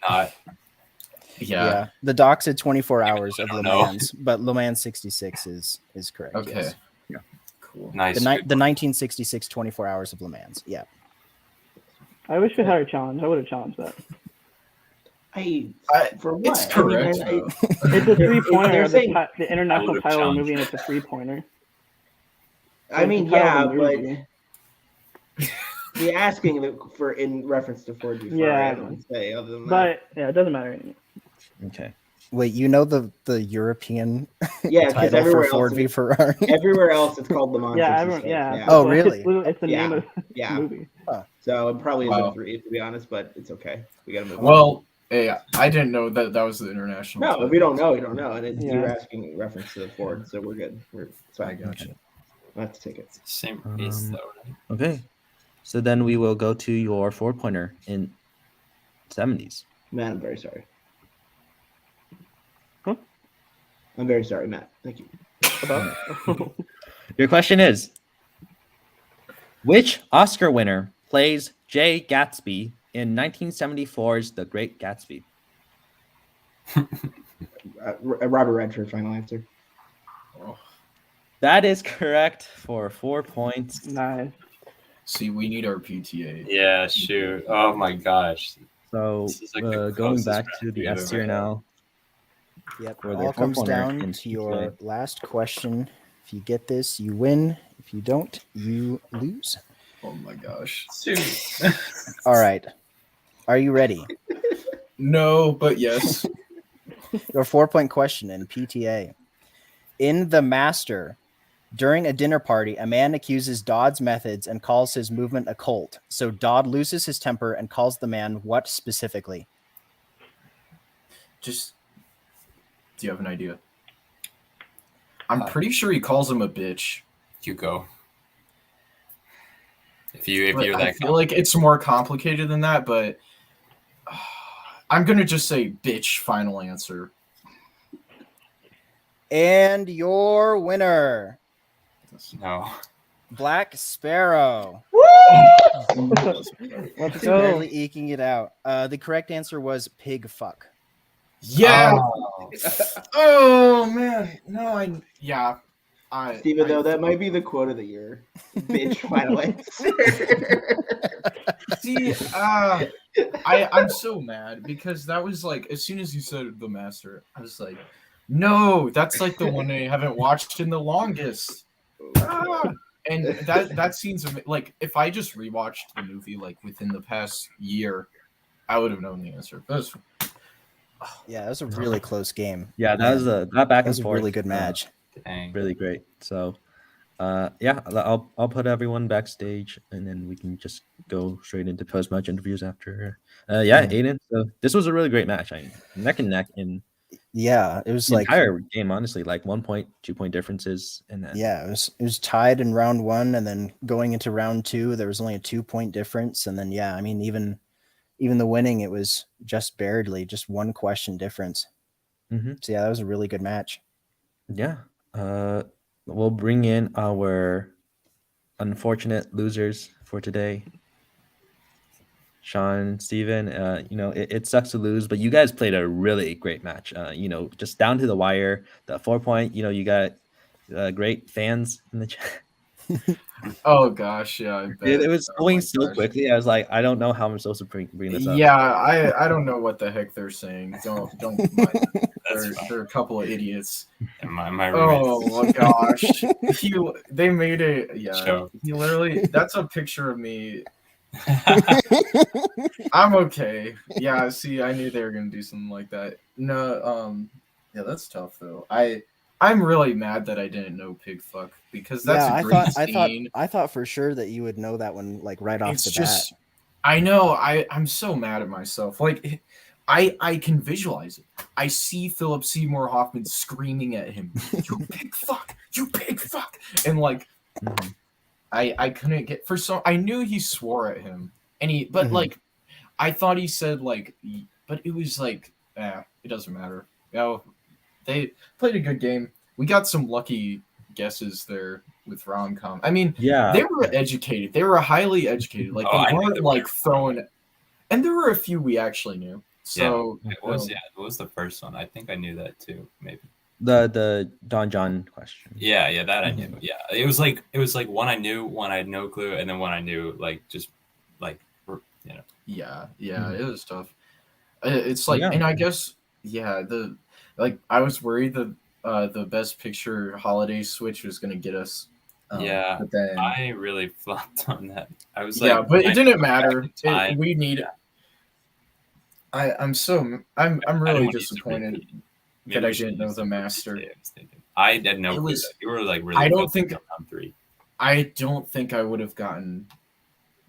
[SPEAKER 2] Yeah. The doc said 24 hours of
[SPEAKER 6] I
[SPEAKER 2] Le
[SPEAKER 6] don't know.
[SPEAKER 2] Mans, but Le Mans 66 is correct.
[SPEAKER 5] Okay.
[SPEAKER 2] Yes.
[SPEAKER 5] Cool. cool.
[SPEAKER 6] Nice.
[SPEAKER 2] The 1966 24 Hours of Le Mans. Yeah.
[SPEAKER 4] I wish we had a challenge. I would have challenged that.
[SPEAKER 3] For what?
[SPEAKER 5] It's correct.
[SPEAKER 3] I mean,
[SPEAKER 5] though.
[SPEAKER 4] It's a 3-pointer.
[SPEAKER 3] they're saying-
[SPEAKER 4] The international
[SPEAKER 6] would've
[SPEAKER 4] title of the
[SPEAKER 6] challenged
[SPEAKER 4] movie, and it's a 3-pointer.
[SPEAKER 3] I mean,
[SPEAKER 4] It's the title
[SPEAKER 3] yeah,
[SPEAKER 4] of the
[SPEAKER 3] but
[SPEAKER 4] movie.
[SPEAKER 3] the asking for in reference to Ford v
[SPEAKER 4] Yeah,
[SPEAKER 3] Ferrari,
[SPEAKER 4] I
[SPEAKER 3] I
[SPEAKER 4] know.
[SPEAKER 3] don't say other than that.
[SPEAKER 4] But yeah, it doesn't matter anymore.
[SPEAKER 1] Okay.
[SPEAKER 2] Wait, you know the European
[SPEAKER 3] Yeah, because
[SPEAKER 2] title for
[SPEAKER 3] everywhere
[SPEAKER 2] Ford
[SPEAKER 3] else,
[SPEAKER 2] v Ferrari?
[SPEAKER 3] everywhere else it's called Le Mans.
[SPEAKER 4] Yeah,
[SPEAKER 3] 66.
[SPEAKER 4] everyone. Yeah.
[SPEAKER 2] Oh,
[SPEAKER 4] Well,
[SPEAKER 2] really?
[SPEAKER 4] It's the name of the
[SPEAKER 3] Yeah.
[SPEAKER 4] movie.
[SPEAKER 3] So it probably
[SPEAKER 5] Wow.
[SPEAKER 3] isn't 3 to be honest, but it's okay. We gotta move on.
[SPEAKER 5] Well, hey, I didn't know that was the international.
[SPEAKER 3] No,
[SPEAKER 5] title.
[SPEAKER 3] if we don't know, we don't know, and
[SPEAKER 4] Yeah.
[SPEAKER 3] you're asking in reference to the Ford, so we're good. It's
[SPEAKER 5] I
[SPEAKER 3] fine.
[SPEAKER 5] gotcha.
[SPEAKER 3] We'll have to take it.
[SPEAKER 6] Same race though, right?
[SPEAKER 1] Okay. So then we will go to your 4-pointer in 70s.
[SPEAKER 3] Matt, I'm very sorry.
[SPEAKER 4] Huh?
[SPEAKER 3] I'm very sorry, Matt. Thank you.
[SPEAKER 4] About.
[SPEAKER 1] Your question is, which Oscar winner plays Jay Gatsby in 1974's The Great Gatsby?
[SPEAKER 3] Robert Redford, final answer.
[SPEAKER 5] Oh,
[SPEAKER 1] That is correct for 4 points.
[SPEAKER 4] Nice.
[SPEAKER 5] see, we need our PTA.
[SPEAKER 6] Yeah, shoot. Oh my gosh.
[SPEAKER 1] So
[SPEAKER 6] This is like the
[SPEAKER 1] going
[SPEAKER 6] closest
[SPEAKER 1] back
[SPEAKER 6] round
[SPEAKER 1] to the
[SPEAKER 6] we've
[SPEAKER 1] S tier
[SPEAKER 6] ever had.
[SPEAKER 1] now.
[SPEAKER 2] Yep.
[SPEAKER 1] For
[SPEAKER 2] It
[SPEAKER 1] the
[SPEAKER 2] all comes
[SPEAKER 1] 4-pointer
[SPEAKER 2] down
[SPEAKER 1] in
[SPEAKER 2] to your
[SPEAKER 1] PTA.
[SPEAKER 2] last question. If you get this, you win. If you don't, you lose.
[SPEAKER 5] Oh my gosh.
[SPEAKER 6] Shoot.
[SPEAKER 2] All right. Are you ready?
[SPEAKER 5] No, but yes.
[SPEAKER 2] Your 4-point question in PTA. In The Master, during a dinner party, a man accuses Dodd's methods and calls his movement a cult. So Dodd loses his temper and calls the man what specifically?
[SPEAKER 5] Just, do you have an idea? I'm pretty sure he calls him a bitch.
[SPEAKER 6] You go. If you're
[SPEAKER 5] But I
[SPEAKER 6] that
[SPEAKER 5] feel like it's more complicated than that, but I'm gonna just say bitch. Final answer.
[SPEAKER 2] And your winner,
[SPEAKER 6] no.
[SPEAKER 2] Black Sparrow.
[SPEAKER 4] Let's
[SPEAKER 2] Just
[SPEAKER 4] go.
[SPEAKER 2] barely eking it out. The correct answer was pig fuck.
[SPEAKER 5] Yeah.
[SPEAKER 6] Oh.
[SPEAKER 5] Oh man. No,
[SPEAKER 3] Steven, though, that might be the quote of the year. Bitch, final answer.
[SPEAKER 5] See, I'm so mad because that was like as soon as you said The Master, I was like, no, that's like the one I haven't watched in the longest. And that seems like if I just rewatched the movie like within the past year, I would have known the answer.
[SPEAKER 2] Yeah, that was a really close game.
[SPEAKER 1] Yeah, that was that back
[SPEAKER 2] That
[SPEAKER 1] and
[SPEAKER 2] was a
[SPEAKER 1] forth.
[SPEAKER 2] really good match.
[SPEAKER 6] Dang.
[SPEAKER 1] Really great. So, yeah, I'll put everyone backstage, and then we can just go straight into post-match interviews after. Yeah, Aiden. So this was a really great match. Neck and neck in
[SPEAKER 2] Yeah, it was
[SPEAKER 1] the
[SPEAKER 2] like
[SPEAKER 1] entire game. Honestly, like 1 point, 2 point differences, and then
[SPEAKER 2] yeah, it was tied in round one, and then going into round two, there was only a 2-point difference, and then yeah, I mean even the winning, it was just barely, just 1 question difference.
[SPEAKER 1] Mhm.
[SPEAKER 2] So yeah, that was a really good match.
[SPEAKER 1] Yeah. We'll bring in our unfortunate losers for today. Sean, Steven, it sucks to lose, but you guys played a really great match. Just down to the wire. The 4-point, you got great fans in the chat.
[SPEAKER 5] Oh gosh, yeah. I bet.
[SPEAKER 1] It was
[SPEAKER 5] Oh
[SPEAKER 1] going
[SPEAKER 5] my
[SPEAKER 1] so
[SPEAKER 5] gosh.
[SPEAKER 1] quickly. I was like, I don't know how I'm supposed to bring this up.
[SPEAKER 5] Yeah, I don't know what the heck they're saying. Don't mind them.
[SPEAKER 6] That's
[SPEAKER 5] They're a couple of idiots.
[SPEAKER 6] And my roommate.
[SPEAKER 5] Oh my gosh. They made it. Yeah.
[SPEAKER 6] Show.
[SPEAKER 5] He literally. That's a picture of me. I'm okay. Yeah. See, I knew they were gonna do something like that. No. Yeah, that's tough though. I'm really mad that I didn't know pig fuck because that's a great scene.
[SPEAKER 2] I thought for sure that you would know that one like right off
[SPEAKER 5] It's
[SPEAKER 2] the
[SPEAKER 5] just.
[SPEAKER 2] bat.
[SPEAKER 5] I know. I'm so mad at myself. Like. I can visualize it. I see Philip Seymour Hoffman screaming at him, "You pig fuck! You pig fuck!" And like, I couldn't get I knew he swore at him, and but like, I thought he said like, but it was like, it doesn't matter. They played a good game. We got some lucky guesses there with rom-com. I mean,
[SPEAKER 1] Yeah,
[SPEAKER 5] they were educated. They were highly educated. Like
[SPEAKER 6] I
[SPEAKER 5] they
[SPEAKER 6] knew
[SPEAKER 5] weren't
[SPEAKER 6] they
[SPEAKER 5] like
[SPEAKER 6] were.
[SPEAKER 5] throwing. And there were a few we actually knew. So
[SPEAKER 6] it was the first one. I think I knew that too, maybe.
[SPEAKER 1] The Don John question.
[SPEAKER 6] Yeah, that I knew. Yeah, it was like one I knew, one I had no clue, and then one I knew just
[SPEAKER 5] Yeah,
[SPEAKER 1] Mhm.
[SPEAKER 5] it was tough. It's like,
[SPEAKER 1] Yeah.
[SPEAKER 5] and I guess I was worried the best picture holiday switch was gonna get us.
[SPEAKER 6] yeah.
[SPEAKER 5] But then
[SPEAKER 6] I really flopped on that. I was
[SPEAKER 5] yeah,
[SPEAKER 6] like,
[SPEAKER 5] but
[SPEAKER 6] when
[SPEAKER 5] it
[SPEAKER 6] I
[SPEAKER 5] didn't
[SPEAKER 6] look back
[SPEAKER 5] matter.
[SPEAKER 6] in time,
[SPEAKER 5] We need.
[SPEAKER 6] yeah,
[SPEAKER 5] I'm
[SPEAKER 6] I didn't
[SPEAKER 5] really
[SPEAKER 6] want to use a
[SPEAKER 5] disappointed
[SPEAKER 6] repeat. Maybe
[SPEAKER 5] that I
[SPEAKER 6] we should
[SPEAKER 5] didn't know
[SPEAKER 6] use
[SPEAKER 5] the
[SPEAKER 6] the
[SPEAKER 5] master.
[SPEAKER 6] repeat. I was thinking. I had no
[SPEAKER 5] It
[SPEAKER 6] clue.
[SPEAKER 5] was.
[SPEAKER 6] You were like really
[SPEAKER 5] I don't
[SPEAKER 6] focusing
[SPEAKER 5] think.
[SPEAKER 6] on round 3.
[SPEAKER 5] I don't think I would have gotten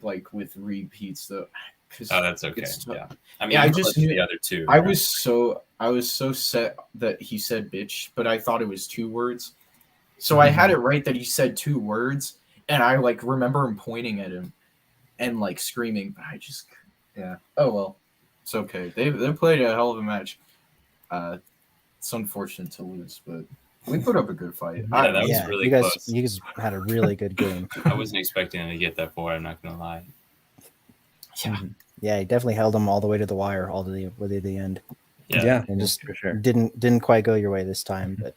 [SPEAKER 5] like with repeats though, because
[SPEAKER 6] Oh, that's okay.
[SPEAKER 5] it's
[SPEAKER 6] Yeah. I mean,
[SPEAKER 5] Yeah, I
[SPEAKER 6] you
[SPEAKER 5] just
[SPEAKER 6] clicked
[SPEAKER 5] knew.
[SPEAKER 6] the other 2.
[SPEAKER 5] I
[SPEAKER 6] right?
[SPEAKER 5] was so set that he said bitch, but I thought it was 2 words. So I had it right that he said 2 words, and I like remember him pointing at him and like screaming, but I just Oh well, it's okay. They played a hell of a match. It's unfortunate to lose, but we put up a good fight.
[SPEAKER 6] Yeah, that was really close.
[SPEAKER 2] You guys had a really good game.
[SPEAKER 6] I wasn't expecting him to get that far. I'm not gonna lie.
[SPEAKER 5] Yeah.
[SPEAKER 2] Yeah, he definitely held them all the way to the wire, all the way to the end,
[SPEAKER 1] Yeah,
[SPEAKER 2] and just
[SPEAKER 1] for sure.
[SPEAKER 2] didn't quite go your way this time. But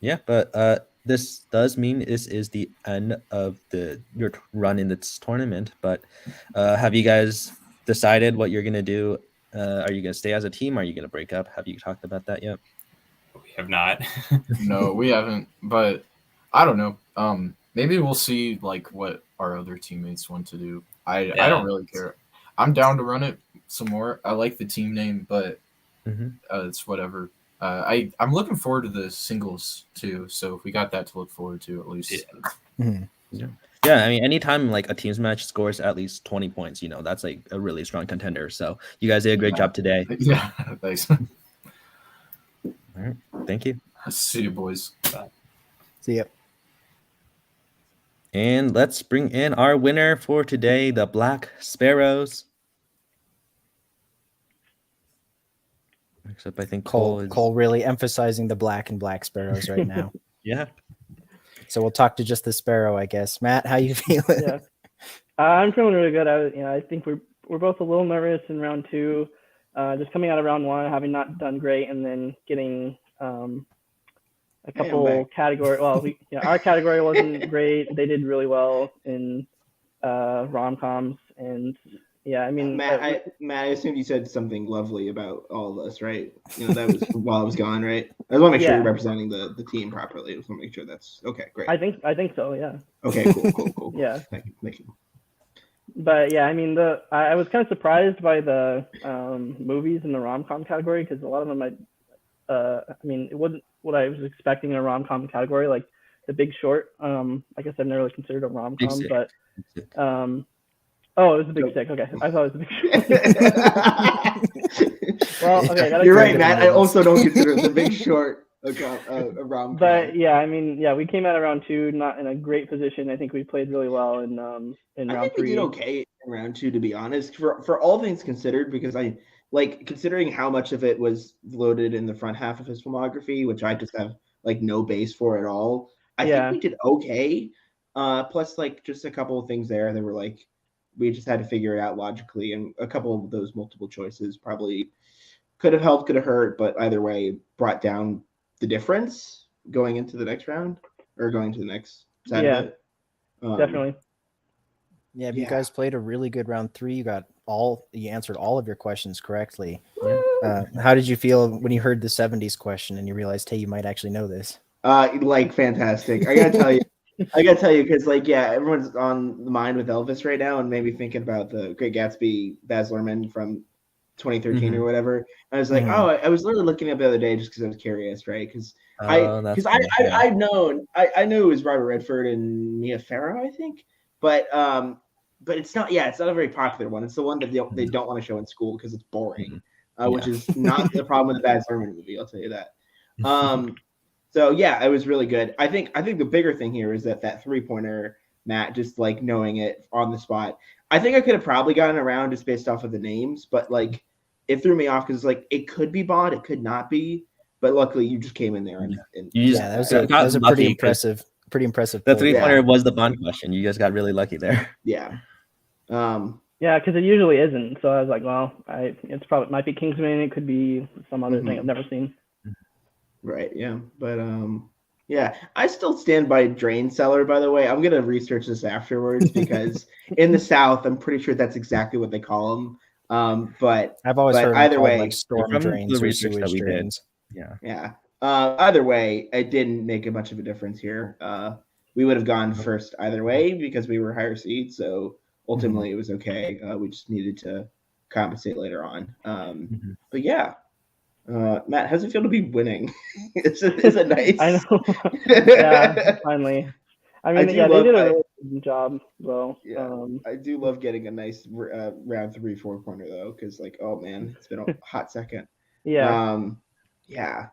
[SPEAKER 1] Yeah, but this does mean this is the end of your run in this tournament. But have you guys decided what you're gonna do? Are you gonna stay as a team? Are you gonna break up? Have you talked about that yet?
[SPEAKER 6] We have not.
[SPEAKER 5] No, we haven't. But I don't know. Maybe we'll see like what our other teammates want to do. I don't really care. I'm down to run it some more. I like the team name, but it's whatever. I'm looking forward to the singles too. So we got that to look forward to at least.
[SPEAKER 1] Yeah, I mean, anytime like a teams match scores at least 20 points, that's like a really strong contender. So you guys did a great job today.
[SPEAKER 5] Yeah, thanks.
[SPEAKER 1] All right, thank you.
[SPEAKER 5] See you, boys. Bye.
[SPEAKER 2] see ya.
[SPEAKER 1] And let's bring in our winner for today, the Black Sparrows. Except I think
[SPEAKER 2] Cole really emphasizing the black and black sparrows right now.
[SPEAKER 1] Yeah.
[SPEAKER 2] So we'll talk to just the sparrow, I guess. Matt, how you feeling?
[SPEAKER 4] Yeah, I'm feeling really good. I think we're both a little nervous in round 2, just coming out of round 1, having not done great, and then getting a couple category. Well, our category wasn't great. They did really well in rom-coms, and yeah, I mean,
[SPEAKER 3] Matt, I assumed you said something lovely about all of us, right? That was while I was gone, right? I just want to make sure you're representing the team properly. I just want to make sure that's okay. Great.
[SPEAKER 4] I think so. Yeah.
[SPEAKER 3] Okay. Cool.
[SPEAKER 4] Yeah.
[SPEAKER 3] Thank you.
[SPEAKER 4] But yeah, I mean, I was kind of surprised by the movies in the rom-com category, because a lot of them I mean, it wasn't what I was expecting in a rom-com category, like The Big Short. I guess I've never really considered a rom-com, but oh, it was The Big Sick. Okay, I thought it was The Big Short. Well, okay,
[SPEAKER 3] you're right, Matt. I also don't consider The Big Short a rom-com.
[SPEAKER 4] But yeah, I mean, we came out of round 2 not in a great position. I think we played really well in round 3.
[SPEAKER 3] I think we did okay in round 2, to be honest, for all things considered, because I like considering how much of it was loaded in the front half of his filmography, which I just have like no base for at all. I think we did okay. Plus, like just a couple of things there that were like we just had to figure it out logically, and a couple of those multiple choices probably could have helped, could have hurt, but either way brought down the difference going into the next round or going to the next side of it.
[SPEAKER 4] Definitely.
[SPEAKER 2] Yeah, you guys played a really good round 3. You answered all of your questions correctly. How did you feel when you heard the 70s question and you realized, hey, you might actually know this?
[SPEAKER 3] Like fantastic. I gotta tell you, because like everyone's on the mind with Elvis right now, and maybe thinking about the Great Gatsby, Baz Luhrmann from 2013 or whatever. I was like, I was literally looking up the other day just because I was curious, right? Because I knew it was Robert Redford and Mia Farrow, I think, but it's not. Yeah, it's not a very popular one. It's the one that they don't want to show in school because it's boring, which is not the problem with the Baz Luhrmann movie. I'll tell you that. So yeah, it was really good. I think the bigger thing here is that 3-pointer, Matt, just like knowing it on the spot. I think I could have probably gotten around just based off of the names, but like it threw me off because it's like it could be Bond, it could not be. But luckily, you just came in there and
[SPEAKER 2] that was a pretty impressive. Pretty impressive.
[SPEAKER 1] The 3-pointer was the Bond question. You guys got really lucky there.
[SPEAKER 3] Yeah.
[SPEAKER 4] Yeah, because it usually isn't. So I was like, well, it's probably might be Kingsman. It could be some other thing I've never seen.
[SPEAKER 3] Right. Yeah. But yeah, I still stand by drain cellar. By the way, I'm gonna research this afterwards because in the South, I'm pretty sure that's exactly what they call them. But
[SPEAKER 2] I've always heard them
[SPEAKER 3] either
[SPEAKER 2] called
[SPEAKER 3] way,
[SPEAKER 2] like storm
[SPEAKER 1] From
[SPEAKER 2] drains
[SPEAKER 1] the
[SPEAKER 2] or
[SPEAKER 1] research that
[SPEAKER 2] sewage
[SPEAKER 1] we did,
[SPEAKER 2] drains.
[SPEAKER 1] yeah.
[SPEAKER 3] yeah. Either way, it didn't make a much of a difference here. We would have gone first either way because we were higher seed. So ultimately, it was okay. We just needed to compensate later on. But yeah, Matt, how's it feel to be winning? Is it nice?
[SPEAKER 4] I know. Yeah, finally. I mean,
[SPEAKER 3] do
[SPEAKER 4] yeah, they
[SPEAKER 3] love-
[SPEAKER 4] did a
[SPEAKER 3] I-
[SPEAKER 4] really good job, though.
[SPEAKER 3] Yeah, I do love getting a nice round 3 4 corner though, because like, oh man, it's been a hot second.
[SPEAKER 4] Yeah.
[SPEAKER 3] Yeah.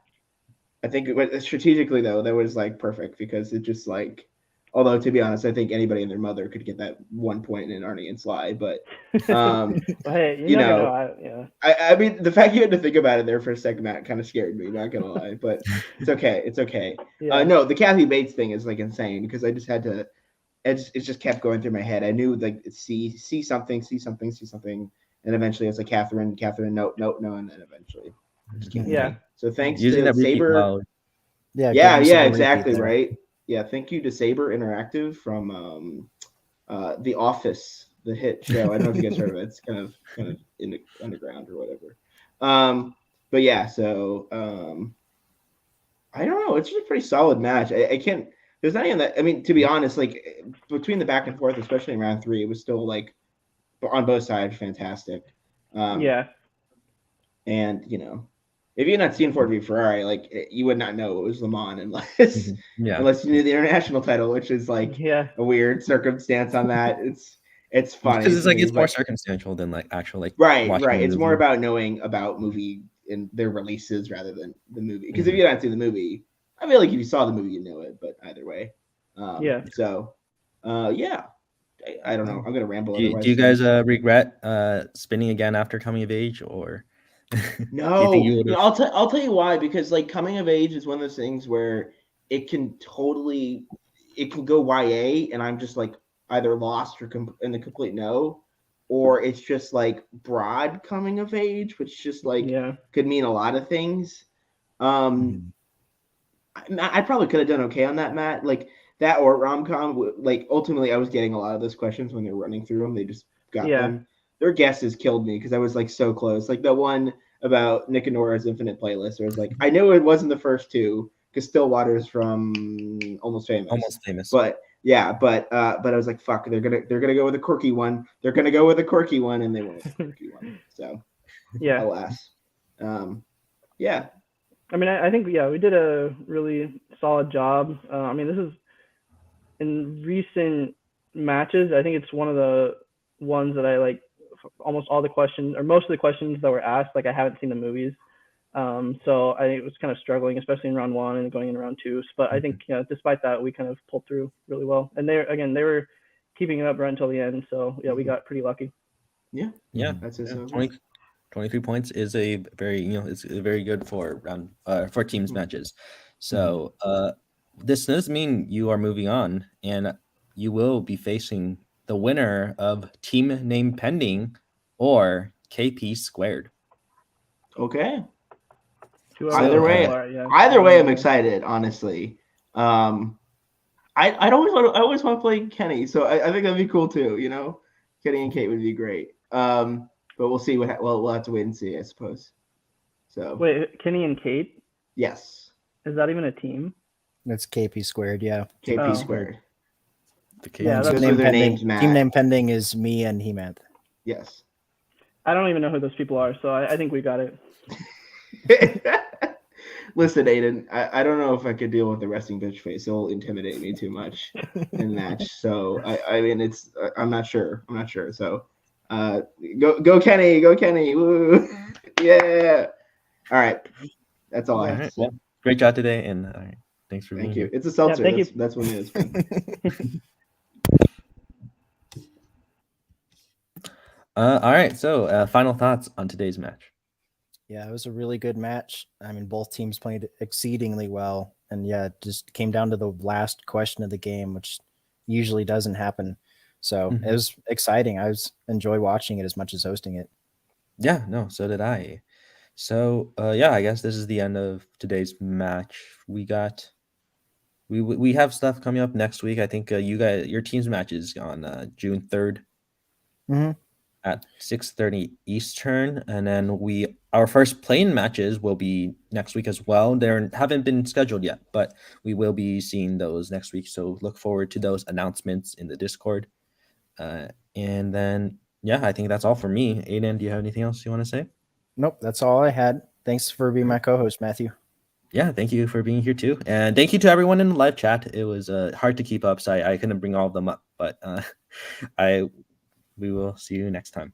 [SPEAKER 3] I think strategically though, that was like perfect because it just like, although to be honest, I think anybody and their mother could get that 1 point in Arnie and Sly, but
[SPEAKER 4] Hey,
[SPEAKER 3] you
[SPEAKER 4] never
[SPEAKER 3] know,
[SPEAKER 4] yeah.
[SPEAKER 3] I mean, the fact you had to think about it there for a second, Matt, kind of scared me. Not gonna lie, but it's okay. It's okay.
[SPEAKER 4] Yeah.
[SPEAKER 3] No, the Kathy Bates thing is like insane because I just had to. It just kept going through my head. I knew like see something, and eventually it's like Catherine, no, and then eventually. I just can't
[SPEAKER 4] Yeah.
[SPEAKER 3] think. So thanks
[SPEAKER 1] Using
[SPEAKER 3] to
[SPEAKER 1] that repeat
[SPEAKER 3] Saber.
[SPEAKER 1] well.
[SPEAKER 3] Yeah,
[SPEAKER 2] good use of the repeat
[SPEAKER 3] exactly
[SPEAKER 2] there.
[SPEAKER 3] right. Yeah, thank you to Saber Interactive from The Office, the hit show. I don't know if you guys heard of it. It's kind of in the underground or whatever. But yeah, so I don't know. It's just a pretty solid match. I can't. There's not even that. I mean, to be honest, like between the back and forth, especially in round 3, it was still like on both sides fantastic.
[SPEAKER 4] Yeah.
[SPEAKER 3] And you know, if you're not seen Ford v Ferrari, like you would not know it was Le Mans unless unless you knew the international title, which is like
[SPEAKER 4] Yeah.
[SPEAKER 3] a weird circumstance on that. It's funny
[SPEAKER 1] Because it's like it's more
[SPEAKER 3] like,
[SPEAKER 1] circumstantial than like actual like
[SPEAKER 3] right.
[SPEAKER 1] watching the
[SPEAKER 3] It's more
[SPEAKER 1] movie.
[SPEAKER 3] about knowing about movie and their releases rather than the movie. Because if you don't see the movie, I feel like if you saw the movie, you know it. But either way,
[SPEAKER 4] Yeah.
[SPEAKER 3] So, yeah, I don't know. I'm gonna ramble.
[SPEAKER 1] Do
[SPEAKER 3] Otherwise,
[SPEAKER 1] you guys regret spinning again after coming of age, or
[SPEAKER 3] No,
[SPEAKER 1] do you think you would have?
[SPEAKER 3] I'll tell you why. Because like coming of age is one of those things where it can go YA, and I'm just like either lost or in the complete no, or it's just like broad coming of age, which just like could mean a lot of things. I probably could have done okay on that, Matt. Like that or rom-com. Like ultimately, I was getting a lot of those questions when they were running through them. They just got them. Their guesses killed me because I was like so close. Like the one about Nick and Nora's Infinite Playlist, where I was like, I knew it wasn't the first two because Stillwater's from Almost Famous. But yeah, but I was like, fuck, they're gonna go with a quirky one. They're gonna go with a quirky one, and they went with a quirky one. So
[SPEAKER 4] yeah,
[SPEAKER 3] alas, yeah.
[SPEAKER 4] I mean, I think we did a really solid job. I mean, this is in recent matches. I think it's one of the ones that I like. Almost all the questions, or most of the questions that were asked, like I haven't seen the movies, so I was kind of struggling, especially in round 1 and going into round 2. But I think despite that, we kind of pulled through really well. And they were keeping it up right until the end. So yeah, we got pretty lucky.
[SPEAKER 3] Yeah,
[SPEAKER 1] that's it. 23 points is a very it's very good for round for teams matches. So this does mean you are moving on, and you will be facing the winner of Team Name Pending or KP Squared.
[SPEAKER 3] Okay.
[SPEAKER 4] Either
[SPEAKER 3] way, I'm excited. Honestly, I always want to play Kenny, so I think that'd be cool too. You know, Kenny and Kate would be great. But we'll see we'll have to wait and see, I suppose. So
[SPEAKER 4] wait, Kenny and Kate?
[SPEAKER 3] Yes.
[SPEAKER 4] Is that even a team?
[SPEAKER 2] It's KP Squared, yeah.
[SPEAKER 3] KP Squared.
[SPEAKER 2] Yeah, those are their names. Team Name Pending is me and Hemanth.
[SPEAKER 3] Yes.
[SPEAKER 4] I don't even know who those people are, so I think we got it.
[SPEAKER 3] Listen, Aiden, I don't know if I could deal with the resting bitch face. It'll intimidate me too much in the match. So I mean, I'm not sure. So go Kenny, Woo. Yeah. All right. That's all I have to say.
[SPEAKER 1] Well, great job today, and thanks for being
[SPEAKER 3] you.
[SPEAKER 1] here.
[SPEAKER 3] It's a seltzer.
[SPEAKER 4] Yeah,
[SPEAKER 3] That's what it is.
[SPEAKER 1] All right. So final thoughts on today's match.
[SPEAKER 2] Yeah, it was a really good match. I mean, both teams played exceedingly well. And yeah, it just came down to the last question of the game, which usually doesn't happen. So it was exciting. I enjoy watching it as much as hosting it.
[SPEAKER 1] Yeah, no, so did I. So yeah, I guess this is the end of today's match. We have stuff coming up next week. I think your team's match is on June 3rd
[SPEAKER 2] Mhm.
[SPEAKER 1] at 6:30 Eastern, and then our first playing matches will be next week as well. They haven't been scheduled yet, but we will be seeing those next week. So look forward to those announcements in the Discord. And then yeah, I think that's all for me. Aiden, do you have anything else you want to say?
[SPEAKER 2] Nope, that's all I had. Thanks for being my co-host, Matthew.
[SPEAKER 1] Yeah, thank you for being here too, and thank you to everyone in the live chat. It was hard to keep up, so I couldn't bring all of them up, but we will see you next time.